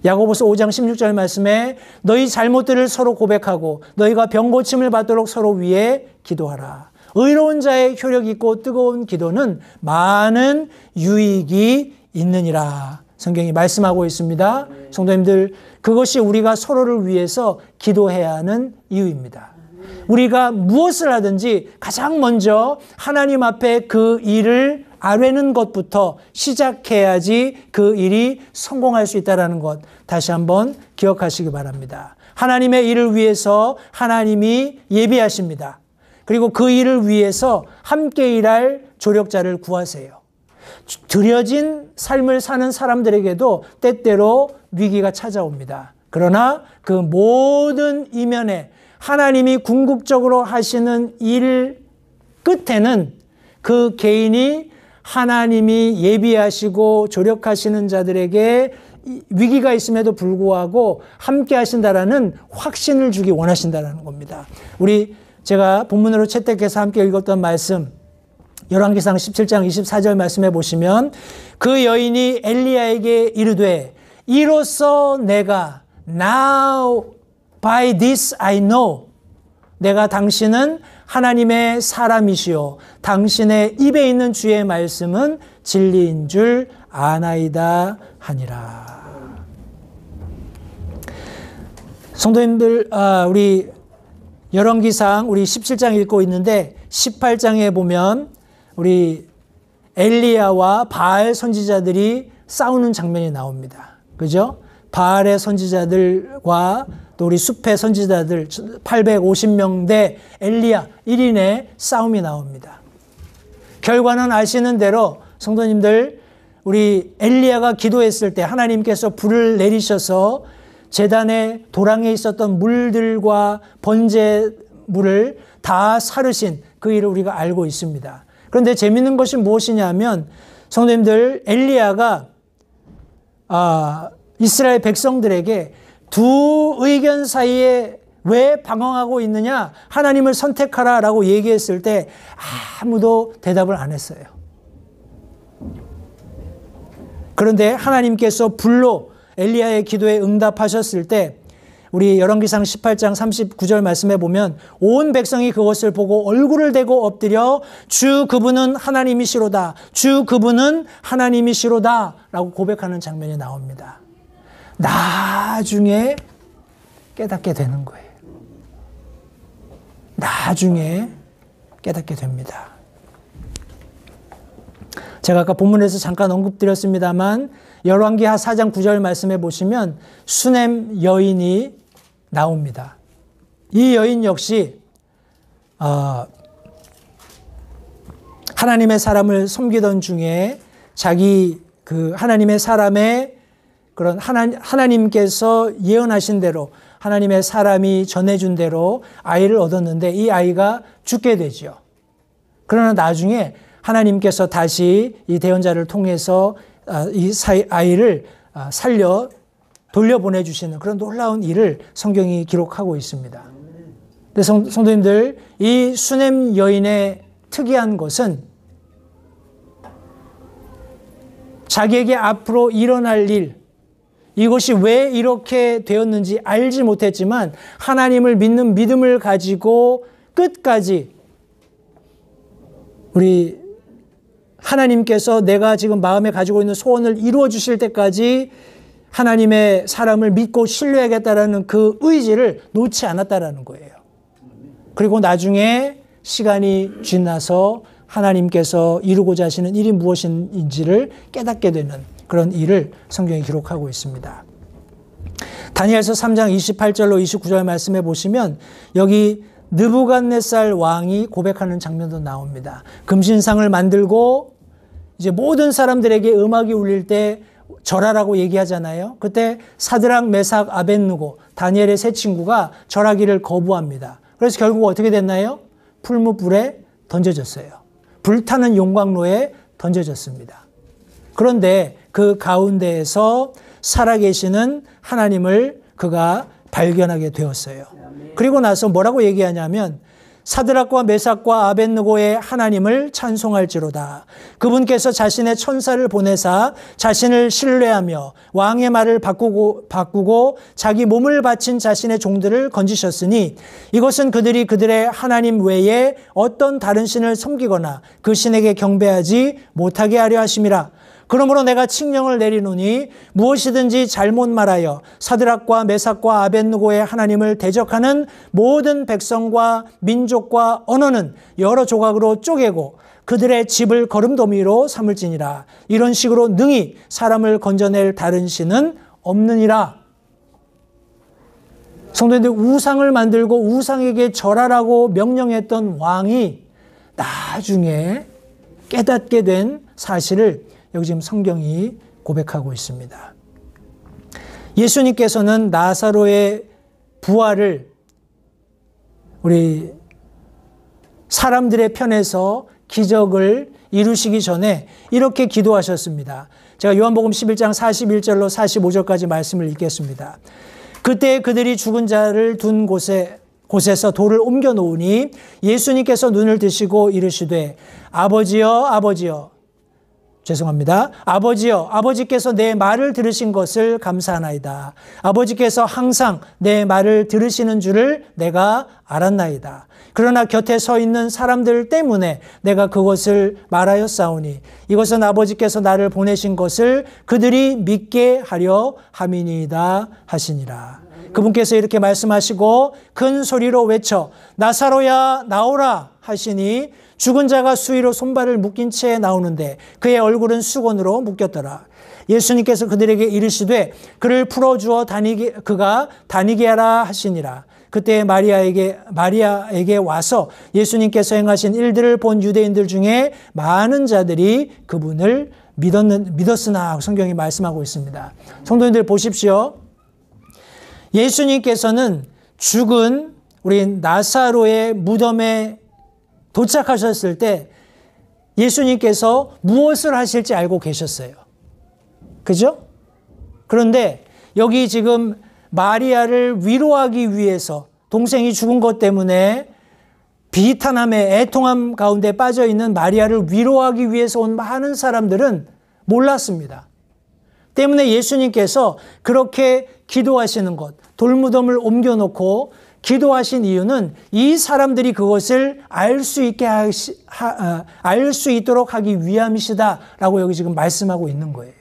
야고보서 5장 16절 말씀에 너희 잘못들을 서로 고백하고 너희가 병 고침을 받도록 서로 위해 기도하라. 의로운 자의 효력 있고 뜨거운 기도는 많은 유익이 있느니라. 성경이 말씀하고 있습니다. 성도님들, 그것이 우리가 서로를 위해서 기도해야 하는 이유입니다. 우리가 무엇을 하든지 가장 먼저 하나님 앞에 그 일을 아뢰는 것부터 시작해야지 그 일이 성공할 수 있다는 것 다시 한번 기억하시기 바랍니다. 하나님의 일을 위해서 하나님이 예비하십니다. 그리고 그 일을 위해서 함께 일할 조력자를 구하세요. 드려진 삶을 사는 사람들에게도 때때로 위기가 찾아옵니다. 그러나 그 모든 이면에 하나님이 궁극적으로 하시는 일 끝에는 그 개인이 하나님이 예비하시고 조력하시는 자들에게 위기가 있음에도 불구하고 함께 하신다라는 확신을 주기 원하신다라는 겁니다. 제가 본문으로 채택해서 함께 읽었던 말씀, 열왕기상 17장 24절 말씀해 보시면 그 여인이 엘리야에게 이르되 이로써 내가 now by this I know 내가 당신은 하나님의 사람이시오 당신의 입에 있는 주의 말씀은 진리인 줄 아나이다 하니라. 성도님들, 우리 열왕기상 우리 17장 읽고 있는데 18장에 보면 우리 엘리야와 바알 선지자들이 싸우는 장면이 나옵니다. 그죠? 바알의 선지자들과 또 우리 숲의 선지자들 850명 대 엘리야 1인의 싸움이 나옵니다. 결과는 아시는 대로 성도님들, 우리 엘리야가 기도했을 때 하나님께서 불을 내리셔서 제단의 도랑에 있었던 물들과 번제물을 다 사르신 그 일을 우리가 알고 있습니다. 그런데 재밌는 것이 무엇이냐면 성도님들, 엘리야가 이스라엘 백성들에게 두 의견 사이에 왜 방황하고 있느냐, 하나님을 선택하라 라고 얘기했을 때 아무도 대답을 안 했어요. 그런데 하나님께서 불로 엘리야의 기도에 응답하셨을 때 우리 열왕기상 18장 39절 말씀에 보면 온 백성이 그것을 보고 얼굴을 대고 엎드려 주 그분은 하나님이시로다, 주 그분은 하나님이시로다 라고 고백하는 장면이 나옵니다. 나중에 깨닫게 되는 거예요. 나중에 깨닫게 됩니다. 제가 아까 본문에서 잠깐 언급드렸습니다만 열왕기하 4장 9절 말씀해 보시면 수넴 여인이 나옵니다. 이 여인 역시 하나님의 사람을 섬기던 중에 자기 그 하나님의 사람의 그런 하나님께서 예언하신 대로 하나님의 사람이 전해준 대로 아이를 얻었는데 이 아이가 죽게 되죠. 그러나 나중에 하나님께서 다시 이 대언자를 통해서 이 아이를 살려 돌려보내주시는 그런 놀라운 일을 성경이 기록하고 있습니다. 그래서 성도님들, 이 수넴 여인의 특이한 것은 자기에게 앞으로 일어날 일, 이것이 왜 이렇게 되었는지 알지 못했지만 하나님을 믿는 믿음을 가지고 끝까지 우리 하나님께서 내가 지금 마음에 가지고 있는 소원을 이루어 주실 때까지 하나님의 사람을 믿고 신뢰하겠다라는 그 의지를 놓지 않았다라는 거예요. 그리고 나중에 시간이 지나서 하나님께서 이루고자 하시는 일이 무엇인지를 깨닫게 되는 그런 일을 성경이 기록하고 있습니다. 다니엘서 3장 28절로 29절 말씀해 보시면 여기 느부갓네살 왕이 고백하는 장면도 나옵니다. 금신상을 만들고 이제 모든 사람들에게 음악이 울릴 때 절하라고 얘기하잖아요. 그때 사드락, 메삭, 아벳느고, 다니엘의 세 친구가 절하기를 거부합니다. 그래서 결국 어떻게 됐나요? 풀무불에 던져졌어요. 불타는 용광로에 던져졌습니다. 그런데 그 가운데에서 살아계시는 하나님을 그가 발견하게 되었어요. 그리고 나서 뭐라고 얘기하냐면 사드락과 메삭과 아벳느고의 하나님을 찬송할지로다. 그분께서 자신의 천사를 보내사 자신을 신뢰하며 왕의 말을 바꾸고 자기 몸을 바친 자신의 종들을 건지셨으니 이것은 그들이 그들의 하나님 외에 어떤 다른 신을 섬기거나 그 신에게 경배하지 못하게 하려 하심이라. 그러므로 내가 칙령을 내리노니 무엇이든지 잘못 말하여 사드락과 메삭과 아벳느고의 하나님을 대적하는 모든 백성과 민족과 언어는 여러 조각으로 쪼개고 그들의 집을 거름더미로 삼을지니라. 이런 식으로 능히 사람을 건져낼 다른 신은 없느니라. 성도님들, 우상을 만들고 우상에게 절하라고 명령했던 왕이 나중에 깨닫게 된 사실을 여기 지금 성경이 고백하고 있습니다. 예수님께서는 나사로의 부활을 우리 사람들의 편에서 기적을 이루시기 전에 이렇게 기도하셨습니다. 제가 요한복음 11장 41절로 45절까지 말씀을 읽겠습니다. 그때 그들이 죽은 자를 둔 곳에서 돌을 옮겨 놓으니 예수님께서 눈을 드시고 이르시되 아버지여 죄송합니다. 아버지여, 아버지께서 내 말을 들으신 것을 감사하나이다. 아버지께서 항상 내 말을 들으시는 줄을 내가 알았나이다. 그러나 곁에 서 있는 사람들 때문에 내가 그것을 말하였사오니 이것은 아버지께서 나를 보내신 것을 그들이 믿게 하려 함이니이다 하시니라. 그분께서 이렇게 말씀하시고 큰 소리로 외쳐 나사로야 나오라 하시니 죽은 자가 수위로 손발을 묶인 채 나오는데 그의 얼굴은 수건으로 묶였더라. 예수님께서 그들에게 이르시되 그를 풀어주어 그가 다니게 하라 하시니라. 그때 마리아에게 와서 예수님께서 행하신 일들을 본 유대인들 중에 많은 자들이 그분을 믿었으나 성경이 말씀하고 있습니다. 성도님들 보십시오. 예수님께서는 죽은 우리 나사로의 무덤에 도착하셨을 때 예수님께서 무엇을 하실지 알고 계셨어요. 그죠? 그런데 여기 지금 마리아를 위로하기 위해서 동생이 죽은 것 때문에 비탄함에 애통함 가운데 빠져있는 마리아를 위로하기 위해서 온 많은 사람들은 몰랐습니다. 때문에 예수님께서 그렇게 기도하시는 것, 돌무덤을 옮겨놓고 기도하신 이유는 이 사람들이 그것을 알 수 있도록 하기 위함이시다라고 여기 지금 말씀하고 있는 거예요.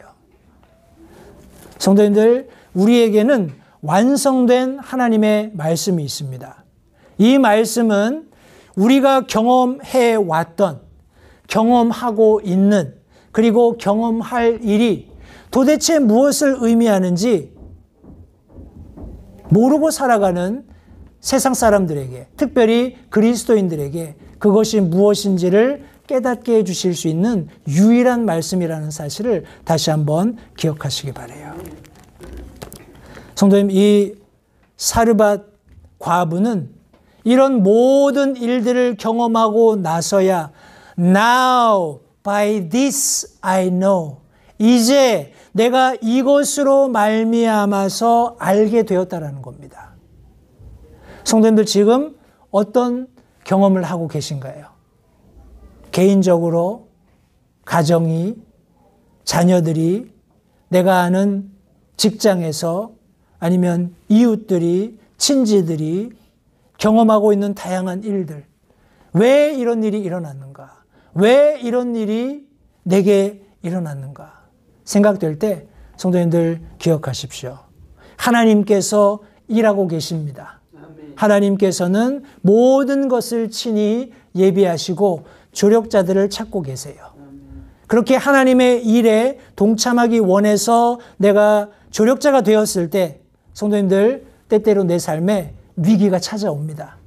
성도님들, 우리에게는 완성된 하나님의 말씀이 있습니다. 이 말씀은 우리가 경험해 왔던, 경험하고 있는, 그리고 경험할 일이 도대체 무엇을 의미하는지 모르고 살아가는 세상 사람들에게, 특별히 그리스도인들에게 그것이 무엇인지를 깨닫게 해주실 수 있는 유일한 말씀이라는 사실을 다시 한번 기억하시기 바라요. 성도님, 이 사르밧 과부는 이런 모든 일들을 경험하고 나서야 Now by this I know, 이제 내가 이것으로 말미암아서 알게 되었다라는 겁니다. 성도님들, 지금 어떤 경험을 하고 계신가요? 개인적으로, 가정이, 자녀들이, 내가 아는 직장에서, 아니면 이웃들이, 친지들이 경험하고 있는 다양한 일들. 왜 이런 일이 일어났는가? 왜 이런 일이 내게 일어났는가? 생각될 때 성도님들 기억하십시오. 하나님께서 일하고 계십니다. 하나님께서는 모든 것을 친히 예비하시고 조력자들을 찾고 계세요. 그렇게 하나님의 일에 동참하기 원해서 내가 조력자가 되었을 때 성도님들, 때때로 내 삶에 위기가 찾아옵니다.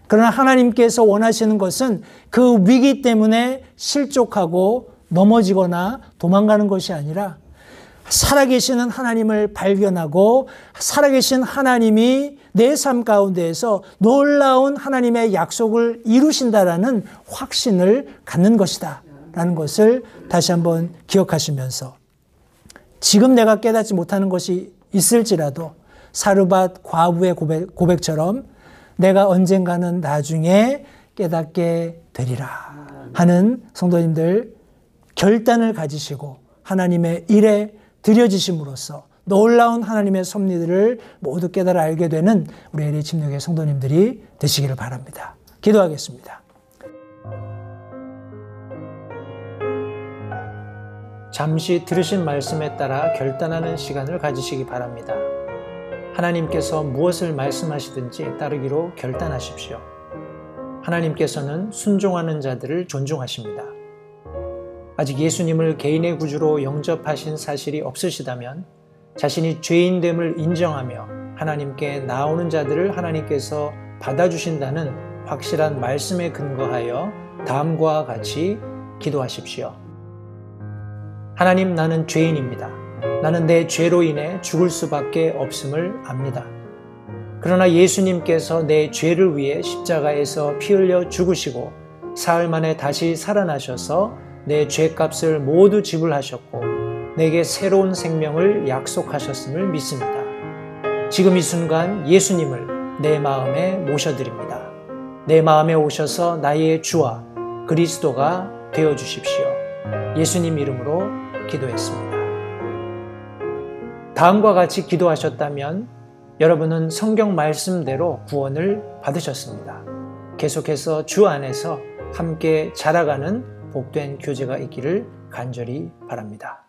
그러나 하나님께서 원하시는 것은 그 위기 때문에 실족하고 넘어지거나 도망가는 것이 아니라 살아계시는 하나님을 발견하고 살아계신 하나님이 내 삶 가운데에서 놀라운 하나님의 약속을 이루신다라는 확신을 갖는 것이다 라는 것을 다시 한번 기억하시면서 지금 내가 깨닫지 못하는 것이 있을지라도 사르밧 과부의 고백처럼 내가 언젠가는 나중에 깨닫게 되리라 하는 성도님들, 결단을 가지시고 하나님의 일에 들여지심으로써 놀라운 하나님의 섭리들을 모두 깨달아 알게 되는 우리 LA 침략의 성도님들이 되시기를 바랍니다. 기도하겠습니다. 잠시 들으신 말씀에 따라 결단하는 시간을 가지시기 바랍니다. 하나님께서 무엇을 말씀하시든지 따르기로 결단하십시오. 하나님께서는 순종하는 자들을 존중하십니다. 아직 예수님을 개인의 구주로 영접하신 사실이 없으시다면 자신이 죄인됨을 인정하며 하나님께 나오는 자들을 하나님께서 받아주신다는 확실한 말씀에 근거하여 다음과 같이 기도하십시오. 하나님, 나는 죄인입니다. 나는 내 죄로 인해 죽을 수밖에 없음을 압니다. 그러나 예수님께서 내 죄를 위해 십자가에서 피 흘려 죽으시고 사흘 만에 다시 살아나셔서 내 죄값을 모두 지불하셨고 내게 새로운 생명을 약속하셨음을 믿습니다. 지금 이 순간 예수님을 내 마음에 모셔드립니다. 내 마음에 오셔서 나의 주와 그리스도가 되어주십시오. 예수님 이름으로 기도했습니다. 다음과 같이 기도하셨다면 여러분은 성경 말씀대로 구원을 받으셨습니다. 계속해서 주 안에서 함께 자라가는 복된 교제가 있기를 간절히 바랍니다.